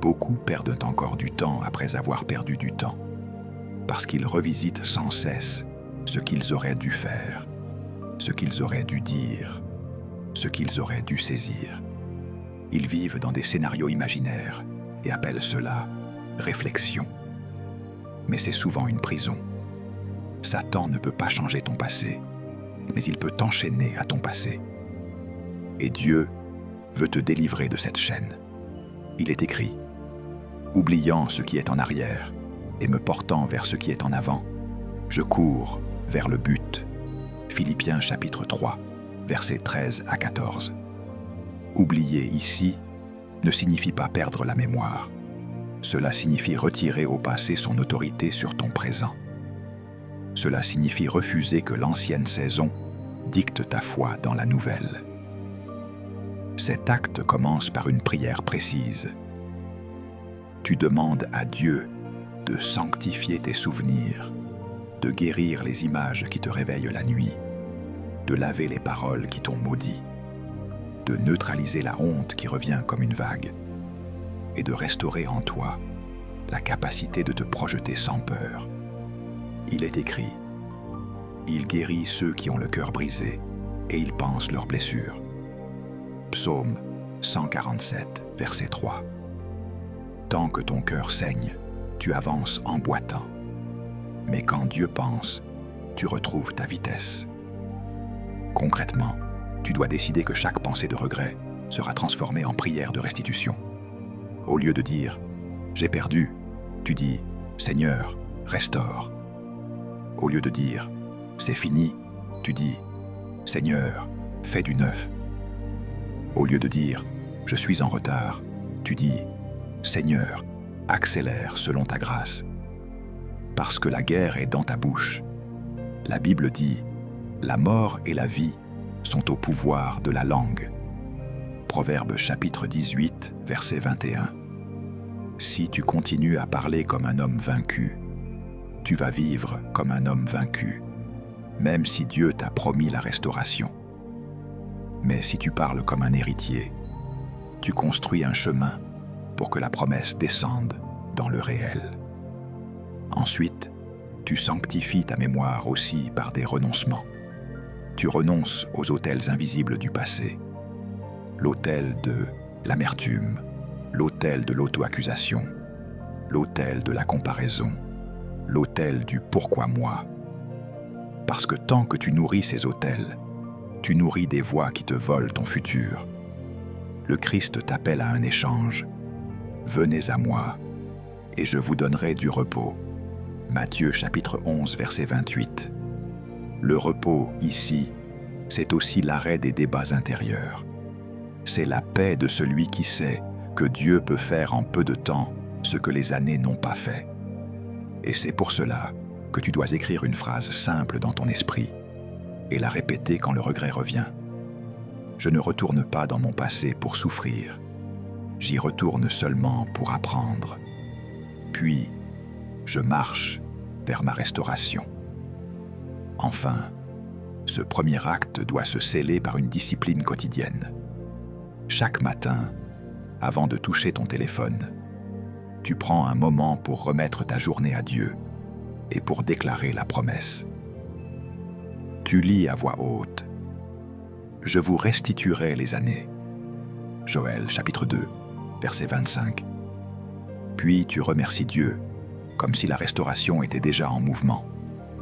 Beaucoup perdent encore du temps après avoir perdu du temps, parce qu'ils revisitent sans cesse ce qu'ils auraient dû faire, ce qu'ils auraient dû dire, ce qu'ils auraient dû saisir. Ils vivent dans des scénarios imaginaires et appellent cela réflexion. Mais c'est souvent une prison. Satan ne peut pas changer ton passé, mais il peut t'enchaîner à ton passé. Et Dieu veut te délivrer de cette chaîne. Il est écrit « Oubliant ce qui est en arrière et me portant vers ce qui est en avant, je cours vers le but. » Philippiens chapitre 3, versets 13 à 14. Oublier ici ne signifie pas perdre la mémoire. Cela signifie retirer au passé son autorité sur ton présent. Cela signifie refuser que l'ancienne saison dicte ta foi dans la nouvelle. Cet acte commence par une prière précise. Tu demandes à Dieu de sanctifier tes souvenirs, de guérir les images qui te réveillent la nuit, de laver les paroles qui t'ont maudit, de neutraliser la honte qui revient comme une vague, et de restaurer en toi la capacité de te projeter sans peur. Il est écrit « Il guérit ceux qui ont le cœur brisé, et il pense leurs blessures. » Psaume 147, verset 3. Tant que ton cœur saigne, tu avances en boitant. Mais quand Dieu pense, tu retrouves ta vitesse. Concrètement, tu dois décider que chaque pensée de regret sera transformée en prière de restitution. Au lieu de dire « J'ai perdu », tu dis « Seigneur, restaure ». Au lieu de dire « C'est fini », tu dis « Seigneur, fais du neuf ». Au lieu de dire « Je suis en retard », tu dis « Seigneur, accélère selon ta grâce ». Parce que la guerre est dans ta bouche. La Bible dit « La mort et la vie sont au pouvoir de la langue ». Proverbe chapitre 18, verset 21. Si tu continues à parler comme un homme vaincu, tu vas vivre comme un homme vaincu, même si Dieu t'a promis la restauration. Mais si tu parles comme un héritier, tu construis un chemin pour que la promesse descende dans le réel. Ensuite, tu sanctifies ta mémoire aussi par des renoncements. Tu renonces aux autels invisibles du passé, l'autel de l'amertume, l'autel de l'auto-accusation, l'autel de la comparaison, l'autel du « pourquoi moi ?» Parce que tant que tu nourris ces autels, tu nourris des voix qui te volent ton futur. Le Christ t'appelle à un échange. « Venez à moi, et je vous donnerai du repos. » Matthieu chapitre 11, verset 28. Le repos, ici, c'est aussi l'arrêt des débats intérieurs. C'est la paix de celui qui sait que Dieu peut faire en peu de temps ce que les années n'ont pas fait. Et c'est pour cela que tu dois écrire une phrase simple dans ton esprit et la répéter quand le regret revient. Je ne retourne pas dans mon passé pour souffrir. J'y retourne seulement pour apprendre. Puis, je marche vers ma restauration. Enfin, ce premier acte doit se sceller par une discipline quotidienne. Chaque matin, avant de toucher ton téléphone, tu prends un moment pour remettre ta journée à Dieu et pour déclarer la promesse. Tu lis à voix haute « Je vous restituerai les années » Joël chapitre 2, verset 25. Puis tu remercies Dieu, comme si la restauration était déjà en mouvement,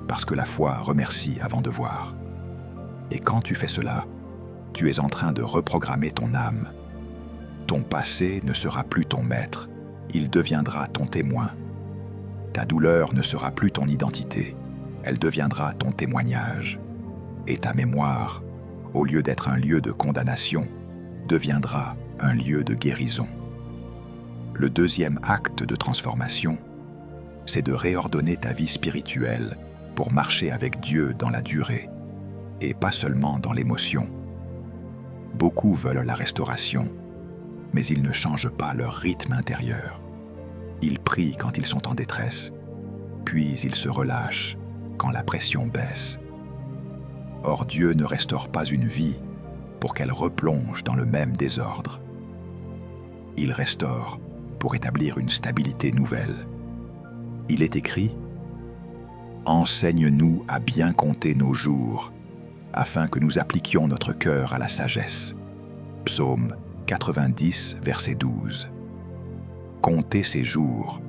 parce que la foi remercie avant de voir. Et quand tu fais cela, tu es en train de reprogrammer ton âme. Ton passé ne sera plus ton maître, il deviendra ton témoin. Ta douleur ne sera plus ton identité, elle deviendra ton témoignage. Et ta mémoire, au lieu d'être un lieu de condamnation, deviendra un lieu de guérison. Le deuxième acte de transformation, c'est de réordonner ta vie spirituelle pour marcher avec Dieu dans la durée, et pas seulement dans l'émotion. Beaucoup veulent la restauration, mais ils ne changent pas leur rythme intérieur. Ils prient quand ils sont en détresse, puis ils se relâchent quand la pression baisse. Or Dieu ne restaure pas une vie pour qu'elle replonge dans le même désordre. Il restaure pour établir une stabilité nouvelle. Il est écrit « Enseigne-nous à bien compter nos jours, afin que nous appliquions notre cœur à la sagesse. » Psaume 90, verset 12. Compter ses jours,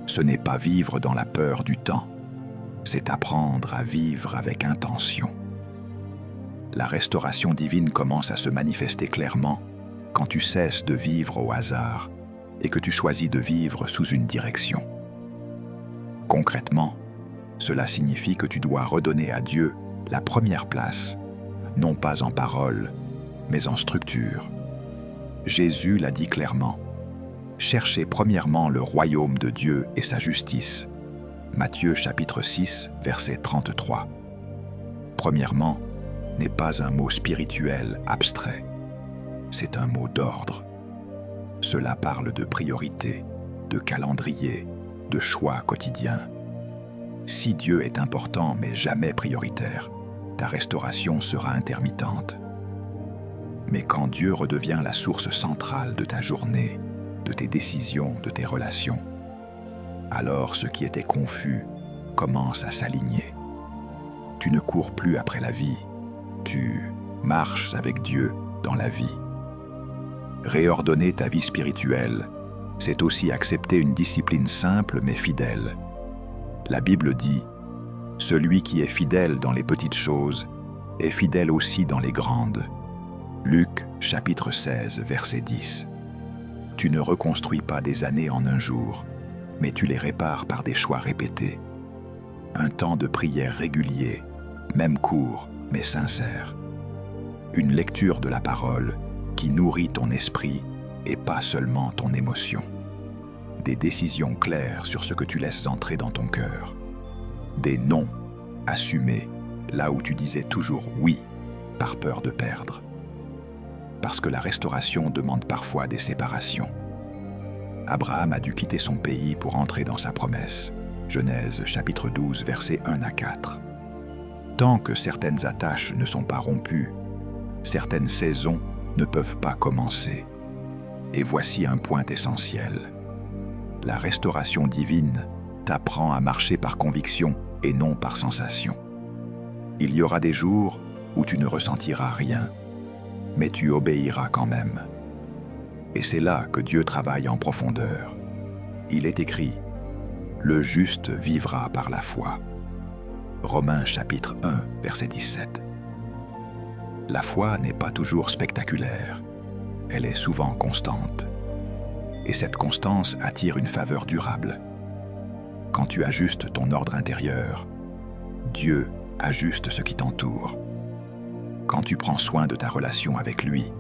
ce n'est pas vivre dans la peur du temps, c'est apprendre à vivre avec intention. La restauration divine commence à se manifester clairement quand tu cesses de vivre au hasard et que tu choisis de vivre sous une direction. Concrètement, cela signifie que tu dois redonner à Dieu la première place, non pas en parole, mais en structure. Jésus l'a dit clairement. Cherchez premièrement le royaume de Dieu et sa justice. Matthieu chapitre 6, verset 33. Premièrement n'est pas un mot spirituel abstrait. C'est un mot d'ordre. Cela parle de priorité, de calendrier, de choix quotidiens. Si Dieu est important mais jamais prioritaire, ta restauration sera intermittente. Mais quand Dieu redevient la source centrale de ta journée, de tes décisions, de tes relations, alors ce qui était confus commence à s'aligner. Tu ne cours plus après la vie, tu marches avec Dieu dans la vie. Réordonner ta vie spirituelle, c'est aussi accepter une discipline simple mais fidèle. La Bible dit « Celui qui est fidèle dans les petites choses est fidèle aussi dans les grandes. » Luc chapitre 16, verset 10. Tu ne reconstruis pas des années en un jour, mais tu les répares par des choix répétés. Un temps de prière régulier, même court, mais sincère. Une lecture de la parole qui nourrit ton esprit et pas seulement ton émotion. Des décisions claires sur ce que tu laisses entrer dans ton cœur. Des non assumés là où tu disais toujours oui par peur de perdre. Parce que la restauration demande parfois des séparations. Abraham a dû quitter son pays pour entrer dans sa promesse. Genèse chapitre 12, versets 1 à 4. Tant que certaines attaches ne sont pas rompues, certaines saisons ne peuvent pas commencer. Et voici un point essentiel. La restauration divine t'apprend à marcher par conviction et non par sensation. Il y aura des jours où tu ne ressentiras rien, mais tu obéiras quand même. Et c'est là que Dieu travaille en profondeur. Il est écrit « Le juste vivra par la foi ». Romains chapitre 1, verset 17. La foi n'est pas toujours spectaculaire, elle est souvent constante. Et cette constance attire une faveur durable. Quand tu ajustes ton ordre intérieur, Dieu ajuste ce qui t'entoure. Quand tu prends soin de ta relation avec lui,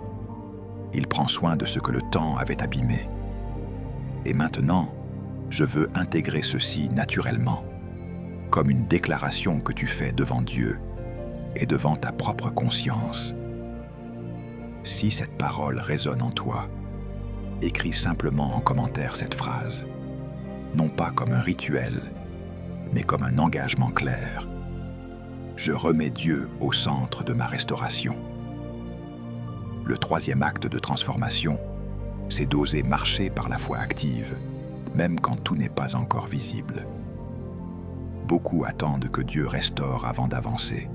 il prend soin de ce que le temps avait abîmé. Et maintenant, je veux intégrer ceci naturellement, comme une déclaration que tu fais devant Dieu et devant ta propre conscience. Si cette parole résonne en toi, écris simplement en commentaire cette phrase, non pas comme un rituel, mais comme un engagement clair. Je remets Dieu au centre de ma restauration. Le troisième acte de transformation, c'est d'oser marcher par la foi active, même quand tout n'est pas encore visible. Beaucoup attendent que Dieu restaure avant d'avancer,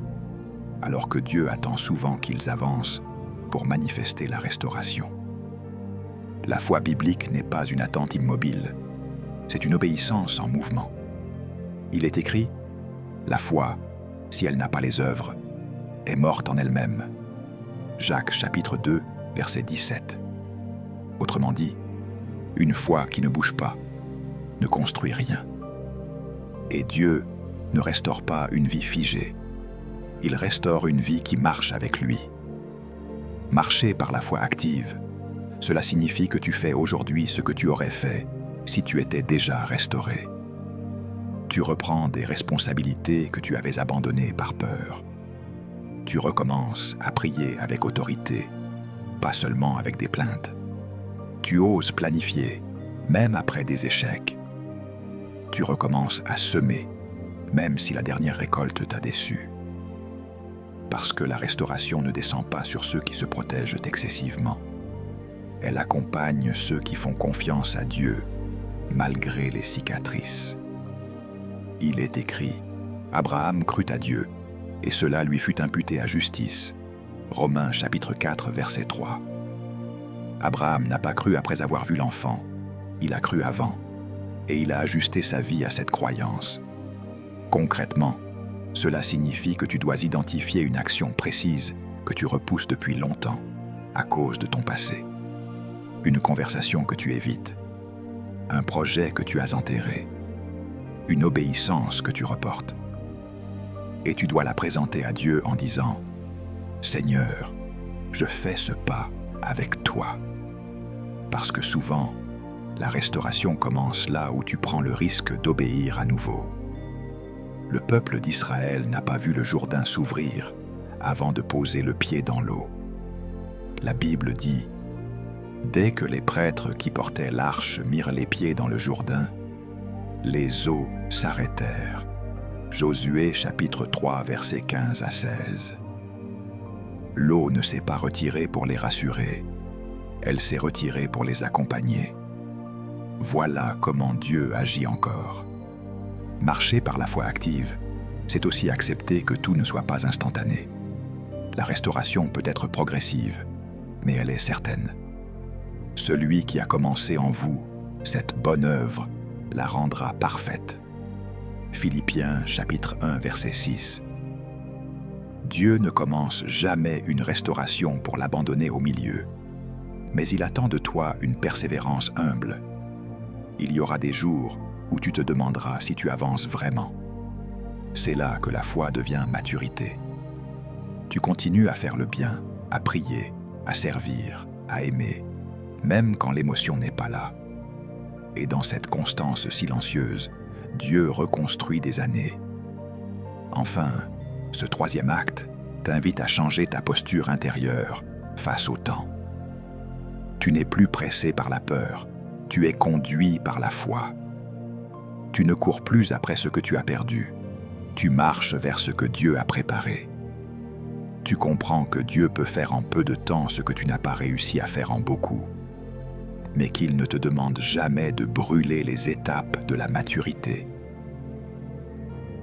alors que Dieu attend souvent qu'ils avancent pour manifester la restauration. La foi biblique n'est pas une attente immobile, c'est une obéissance en mouvement. Il est écrit, « La foi, si elle n'a pas les œuvres, est morte en elle-même. » Jacques chapitre 2, verset 17. Autrement dit, une foi qui ne bouge pas ne construit rien. Et Dieu ne restaure pas une vie figée. Il restaure une vie qui marche avec lui. Marcher par la foi active, cela signifie que tu fais aujourd'hui ce que tu aurais fait si tu étais déjà restauré. Tu reprends des responsabilités que tu avais abandonnées par peur. Tu recommences à prier avec autorité, pas seulement avec des plaintes. Tu oses planifier, même après des échecs. Tu recommences à semer, même si la dernière récolte t'a déçu. Parce que la restauration ne descend pas sur ceux qui se protègent excessivement. Elle accompagne ceux qui font confiance à Dieu, malgré les cicatrices. Il est écrit, Abraham crut à Dieu, et cela lui fut imputé à justice. Romains chapitre 4, verset 3. Abraham n'a pas cru après avoir vu l'enfant, il a cru avant, et il a ajusté sa vie à cette croyance. Concrètement, cela signifie que tu dois identifier une action précise que tu repousses depuis longtemps, à cause de ton passé. Une conversation que tu évites, un projet que tu as enterré, une obéissance que tu reportes. Et tu dois la présenter à Dieu en disant « Seigneur, je fais ce pas avec toi. » Parce que souvent, la restauration commence là où tu prends le risque d'obéir à nouveau. Le peuple d'Israël n'a pas vu le Jourdain s'ouvrir avant de poser le pied dans l'eau. La Bible dit « Dès que les prêtres qui portaient l'arche mirent les pieds dans le Jourdain, les eaux s'arrêtèrent. » Josué chapitre 3, versets 15 à 16. L'eau ne s'est pas retirée pour les rassurer, elle s'est retirée pour les accompagner. Voilà comment Dieu agit encore. Marcher par la foi active, c'est aussi accepter que tout ne soit pas instantané. La restauration peut être progressive, mais elle est certaine. Celui qui a commencé en vous cette bonne œuvre la rendra parfaite. Philippiens chapitre 1, verset 6. Dieu ne commence jamais une restauration pour l'abandonner au milieu, mais il attend de toi une persévérance humble. Il y aura des jours où tu te demanderas si tu avances vraiment. C'est là que la foi devient maturité. Tu continues à faire le bien, à prier, à servir, à aimer, même quand l'émotion n'est pas là. Et dans cette constance silencieuse, Dieu reconstruit des années. Enfin, ce troisième acte t'invite à changer ta posture intérieure face au temps. Tu n'es plus pressé par la peur, tu es conduit par la foi. Tu ne cours plus après ce que tu as perdu, tu marches vers ce que Dieu a préparé. Tu comprends que Dieu peut faire en peu de temps ce que tu n'as pas réussi à faire en beaucoup, mais qu'il ne te demande jamais de brûler les étapes de la maturité.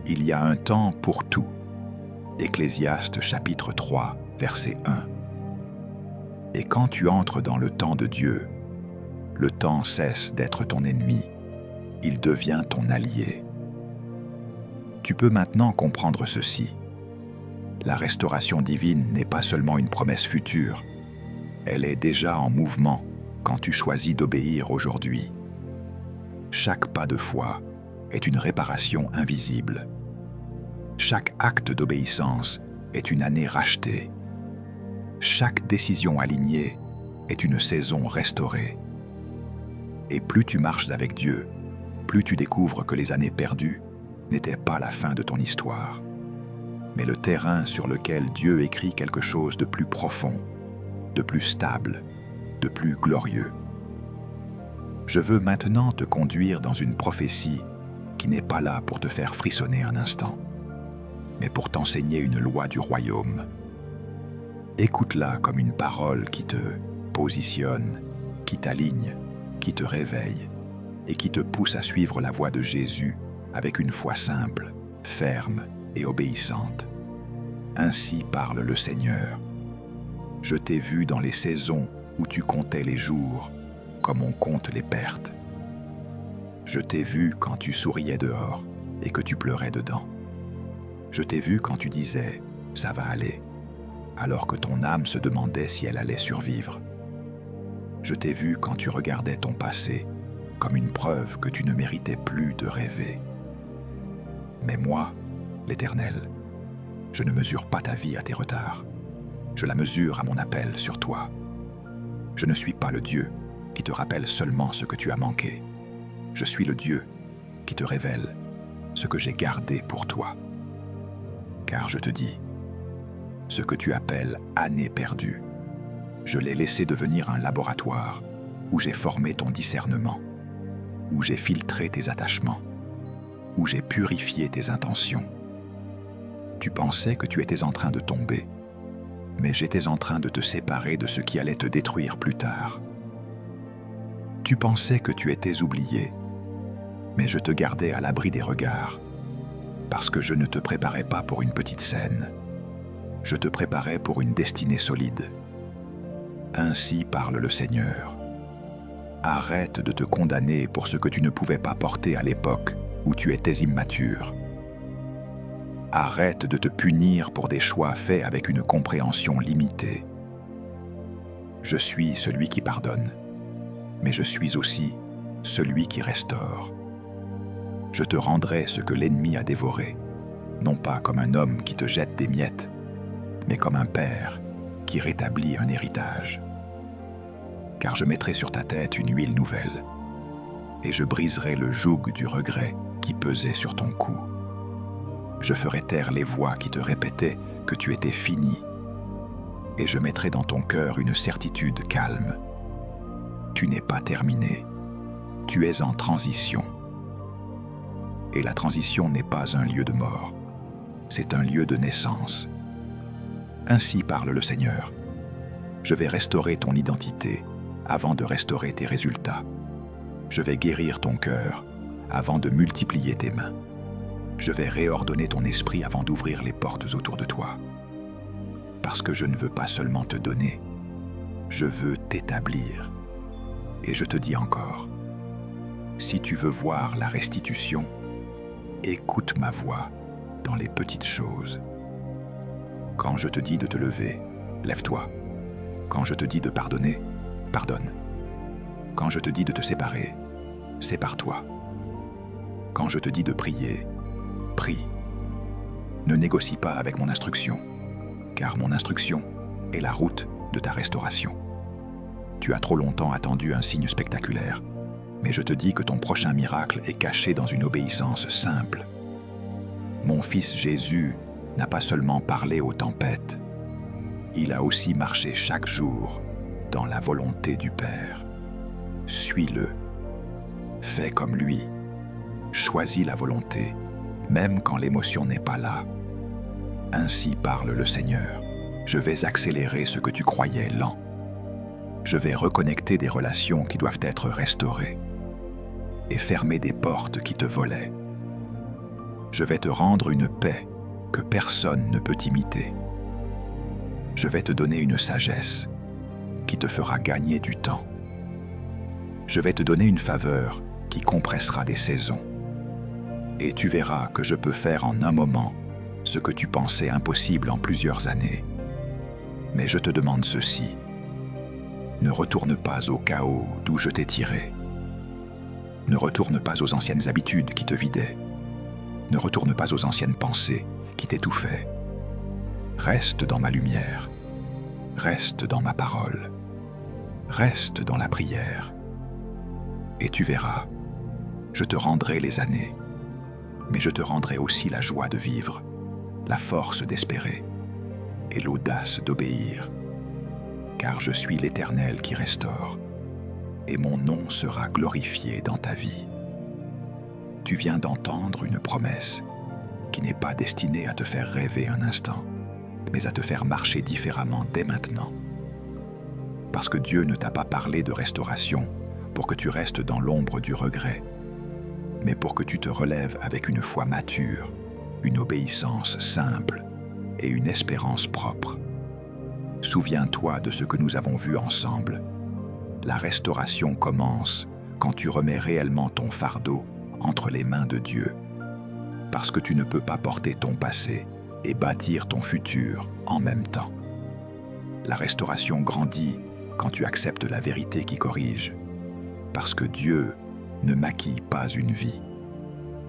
Il y a un temps pour tout. Ecclésiaste chapitre 3, verset 1. Et quand tu entres dans le temps de Dieu, le temps cesse d'être ton ennemi, il devient ton allié. Tu peux maintenant comprendre ceci. La restauration divine n'est pas seulement une promesse future, elle est déjà en mouvement quand tu choisis d'obéir aujourd'hui. Chaque pas de foi est une réparation invisible. Chaque acte d'obéissance est une année rachetée, Chaque décision alignée est une saison restaurée. Et plus tu marches avec Dieu, plus tu découvres que les années perdues n'étaient pas la fin de ton histoire, mais le terrain sur lequel Dieu écrit quelque chose de plus profond, de plus stable, de plus glorieux. Je veux maintenant te conduire dans une prophétie qui n'est pas là pour te faire frissonner un instant, mais pour t'enseigner une loi du royaume. Écoute-la comme une parole qui te positionne, qui t'aligne, qui te réveille et qui te pousse à suivre la voie de Jésus avec une foi simple, ferme et obéissante. Ainsi parle le Seigneur. Je t'ai vu dans les saisons où tu comptais les jours, comme on compte les pertes. Je t'ai vu quand tu souriais dehors et que tu pleurais dedans. Je t'ai vu quand tu disais « ça va aller », alors que ton âme se demandait si elle allait survivre. Je t'ai vu quand tu regardais ton passé comme une preuve que tu ne méritais plus de rêver. Mais moi, l'Éternel, je ne mesure pas ta vie à tes retards. Je la mesure à mon appel sur toi. Je ne suis pas le Dieu qui te rappelle seulement ce que tu as manqué. Je suis le Dieu qui te révèle ce que j'ai gardé pour toi. Car je te dis, ce que tu appelles années perdues, je l'ai laissé devenir un laboratoire où j'ai formé ton discernement, où j'ai filtré tes attachements, où j'ai purifié tes intentions. Tu pensais que tu étais en train de tomber, mais j'étais en train de te séparer de ce qui allait te détruire plus tard. Tu pensais que tu étais oublié, mais je te gardais à l'abri des regards, parce que je ne te préparais pas pour une petite scène. Je te préparais pour une destinée solide. Ainsi parle le Seigneur. Arrête de te condamner pour ce que tu ne pouvais pas porter à l'époque où tu étais immature. Arrête de te punir pour des choix faits avec une compréhension limitée. Je suis celui qui pardonne, mais je suis aussi celui qui restaure. Je te rendrai ce que l'ennemi a dévoré, non pas comme un homme qui te jette des miettes, mais comme un père qui rétablit un héritage. Car je mettrai sur ta tête une huile nouvelle, et je briserai le joug du regret qui pesait sur ton cou. Je ferai taire les voix qui te répétaient que tu étais fini, et je mettrai dans ton cœur une certitude calme. Tu n'es pas terminé, tu es en transition. Et la transition n'est pas un lieu de mort, c'est un lieu de naissance. Ainsi parle le Seigneur. Je vais restaurer ton identité avant de restaurer tes résultats. Je vais guérir ton cœur avant de multiplier tes mains. Je vais réordonner ton esprit avant d'ouvrir les portes autour de toi. Parce que je ne veux pas seulement te donner, je veux t'établir. Et je te dis encore, si tu veux voir la restitution, écoute ma voix dans les petites choses. Quand je te dis de te lever, lève-toi. Quand je te dis de pardonner, pardonne. Quand je te dis de te séparer, sépare-toi. Quand je te dis de prier, prie. Ne négocie pas avec mon instruction, car mon instruction est la route de ta restauration. Tu as trop longtemps attendu un signe spectaculaire, mais je te dis que ton prochain miracle est caché dans une obéissance simple. Mon fils Jésus n'a pas seulement parlé aux tempêtes, il a aussi marché chaque jour dans la volonté du Père. Suis-le, fais comme lui, choisis la volonté, même quand l'émotion n'est pas là. Ainsi parle le Seigneur, je vais accélérer ce que tu croyais lent. Je vais reconnecter des relations qui doivent être restaurées et fermer des portes qui te volaient. Je vais te rendre une paix que personne ne peut imiter. Je vais te donner une sagesse qui te fera gagner du temps. Je vais te donner une faveur qui compressera des saisons. Et tu verras que je peux faire en un moment ce que tu pensais impossible en plusieurs années. Mais je te demande ceci. Ne retourne pas au chaos d'où je t'ai tiré. Ne retourne pas aux anciennes habitudes qui te vidaient. Ne retourne pas aux anciennes pensées qui t'étouffaient. Reste dans ma lumière. Reste dans ma parole. Reste dans la prière. Et tu verras, je te rendrai les années, mais je te rendrai aussi la joie de vivre, la force d'espérer et l'audace d'obéir. Car je suis l'Éternel qui restaure, et mon nom sera glorifié dans ta vie. Tu viens d'entendre une promesse qui n'est pas destinée à te faire rêver un instant, mais à te faire marcher différemment dès maintenant. Parce que Dieu ne t'a pas parlé de restauration pour que tu restes dans l'ombre du regret, mais pour que tu te relèves avec une foi mature, une obéissance simple et une espérance propre. Souviens-toi de ce que nous avons vu ensemble. La restauration commence quand tu remets réellement ton fardeau entre les mains de Dieu, parce que tu ne peux pas porter ton passé et bâtir ton futur en même temps. La restauration grandit quand tu acceptes la vérité qui corrige, parce que Dieu ne maquille pas une vie,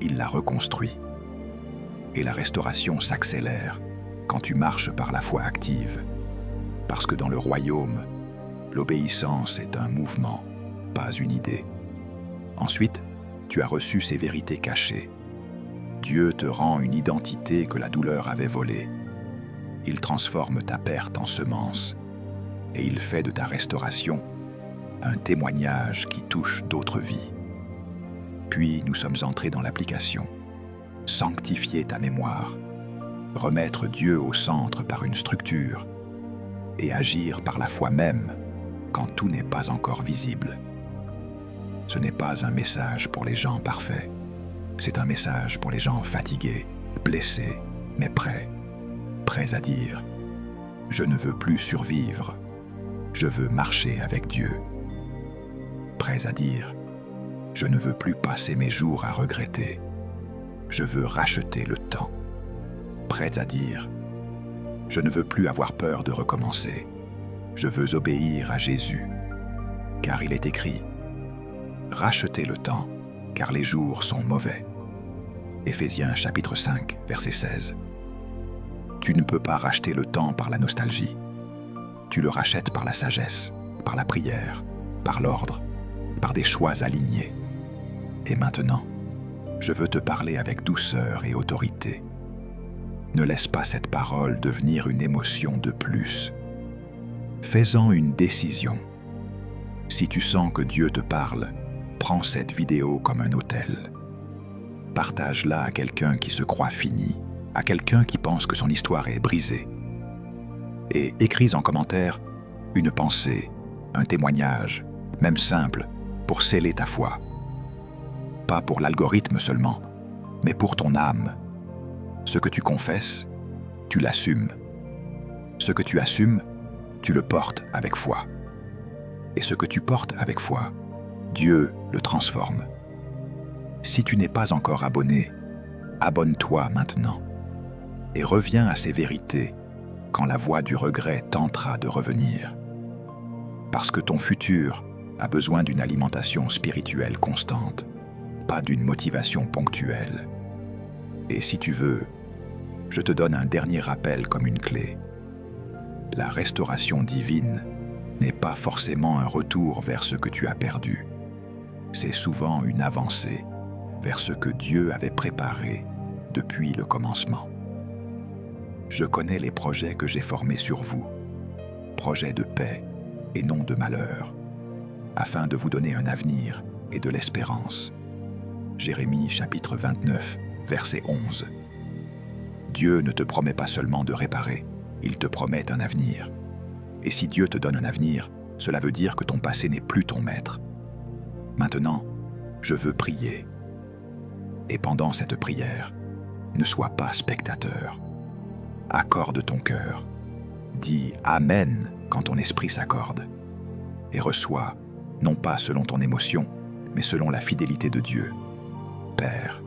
il la reconstruit. Et la restauration s'accélère quand tu marches par la foi active, parce que dans le royaume, l'obéissance est un mouvement, pas une idée. Ensuite, tu as reçu ces vérités cachées. Dieu te rend une identité que la douleur avait volée. Il transforme ta perte en semence, et il fait de ta restauration un témoignage qui touche d'autres vies. Puis nous sommes entrés dans l'application. Sanctifier ta mémoire, remettre Dieu au centre par une structure et agir par la foi même quand tout n'est pas encore visible. Ce n'est pas un message pour les gens parfaits. C'est un message pour les gens fatigués, blessés, mais prêts à dire « Je ne veux plus survivre, je veux marcher avec Dieu ». Prêts à dire « Je ne veux plus passer mes jours à regretter, je veux racheter le temps ». Prêts à dire « Je ne veux plus avoir peur de recommencer, je veux obéir à Jésus ». Car il est écrit « Rachetez le temps, car les jours sont mauvais ». Éphésiens chapitre 5, verset 16. Tu ne peux pas racheter le temps par la nostalgie. Tu le rachètes par la sagesse, par la prière, par l'ordre, par des choix alignés. Et maintenant, je veux te parler avec douceur et autorité. Ne laisse pas cette parole devenir une émotion de plus. Fais-en une décision. Si tu sens que Dieu te parle, prends cette vidéo comme un autel. Partage-la à quelqu'un qui se croit fini, à quelqu'un qui pense que son histoire est brisée. Et écris en commentaire une pensée, un témoignage, même simple, pour sceller ta foi. Pas pour l'algorithme seulement, mais pour ton âme. Ce que tu confesses, tu l'assumes. Ce que tu assumes, tu le portes avec foi. Et ce que tu portes avec foi, Dieu le transforme. Si tu n'es pas encore abonné, abonne-toi maintenant et reviens à ces vérités quand la voix du regret tentera de revenir. Parce que ton futur a besoin d'une alimentation spirituelle constante, pas d'une motivation ponctuelle. Et si tu veux, je te donne un dernier rappel comme une clé. La restauration divine n'est pas forcément un retour vers ce que tu as perdu. C'est souvent une avancée vers ce que Dieu avait préparé depuis le commencement. Je connais les projets que j'ai formés sur vous, projets de paix et non de malheur, afin de vous donner un avenir et de l'espérance. Jérémie chapitre 29, verset 11. Dieu ne te promet pas seulement de réparer, il te promet un avenir. Et si Dieu te donne un avenir, cela veut dire que ton passé n'est plus ton maître. Maintenant, je veux prier. Et pendant cette prière, ne sois pas spectateur. Accorde ton cœur. Dis « Amen » quand ton esprit s'accorde. Et reçois, non pas selon ton émotion, mais selon la fidélité de Dieu. Père,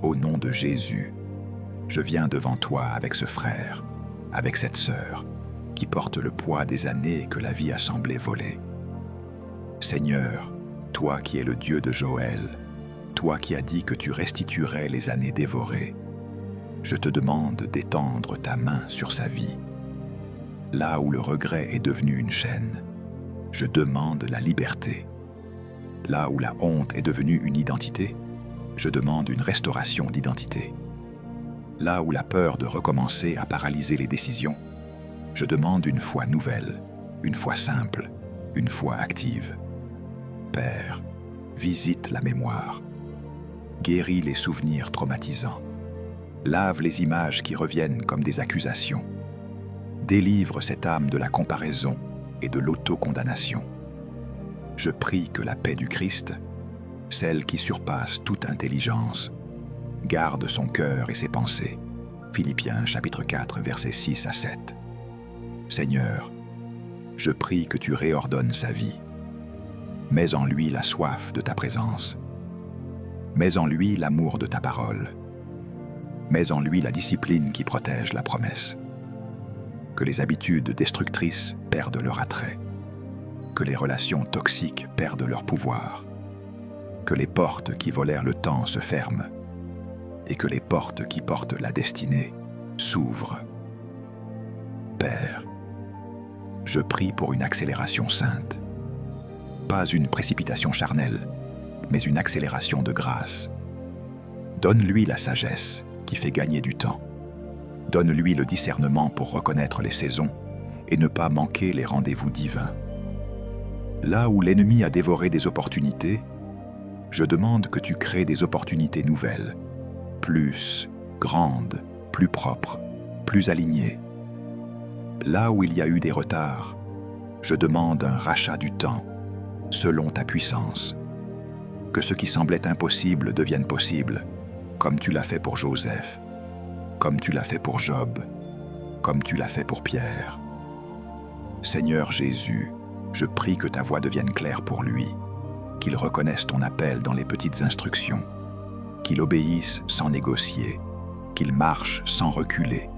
au nom de Jésus, je viens devant toi avec ce frère, avec cette sœur, qui porte le poids des années que la vie a semblé voler. Seigneur, toi qui es le Dieu de Joël, toi qui as dit que tu restituerais les années dévorées, je te demande d'étendre ta main sur sa vie. Là où le regret est devenu une chaîne, je demande la liberté. Là où la honte est devenue une identité, je demande une restauration d'identité. Là où la peur de recommencer a paralysé les décisions, je demande une foi nouvelle, une foi simple, une foi active. Père, visite la mémoire, guéris les souvenirs traumatisants, lave les images qui reviennent comme des accusations, délivre cette âme de la comparaison et de l'autocondamnation. Je prie que la paix du Christ, celle qui surpasse toute intelligence, garde son cœur et ses pensées. Philippiens chapitre 4, versets 6 à 7. Seigneur, je prie que tu réordonnes sa vie. Mets en lui la soif de ta présence. Mets en lui l'amour de ta parole. Mets en lui la discipline qui protège la promesse. Que les habitudes destructrices perdent leur attrait. Que les relations toxiques perdent leur pouvoir. Que les portes qui volèrent le temps se ferment. Et que les portes qui portent la destinée s'ouvrent. Père, je prie pour une accélération sainte. Pas une précipitation charnelle, mais une accélération de grâce. Donne-lui la sagesse qui fait gagner du temps. Donne-lui le discernement pour reconnaître les saisons et ne pas manquer les rendez-vous divins. Là où l'ennemi a dévoré des opportunités, je demande que tu crées des opportunités nouvelles, plus grandes, plus propres, plus alignées. Là où il y a eu des retards, je demande un rachat du temps, selon ta puissance. Que ce qui semblait impossible devienne possible, comme tu l'as fait pour Joseph, comme tu l'as fait pour Job, comme tu l'as fait pour Pierre. Seigneur Jésus, je prie que ta voix devienne claire pour lui, qu'il reconnaisse ton appel dans les petites instructions, qu'il obéisse sans négocier, qu'il marche sans reculer,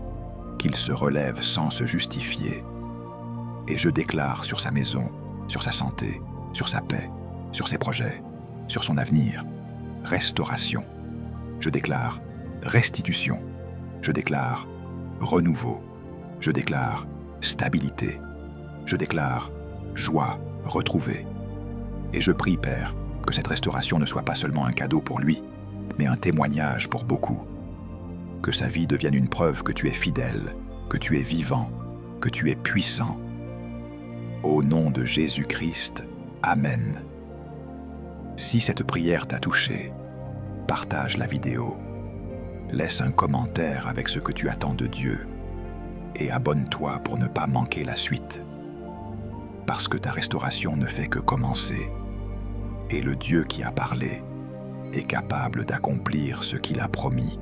qu'il se relève sans se justifier. Et je déclare sur sa maison, sur sa santé, sur sa paix, sur ses projets, sur son avenir, restauration. Je déclare restitution. Je déclare renouveau. Je déclare stabilité. Je déclare joie retrouvée. Et je prie, Père, que cette restauration ne soit pas seulement un cadeau pour lui, mais un témoignage pour beaucoup. Que sa vie devienne une preuve que tu es fidèle, que tu es vivant, que tu es puissant. Au nom de Jésus-Christ, Amen. Si cette prière t'a touché, partage la vidéo. Laisse un commentaire avec ce que tu attends de Dieu et abonne-toi pour ne pas manquer la suite. Parce que ta restauration ne fait que commencer et le Dieu qui a parlé est capable d'accomplir ce qu'il a promis.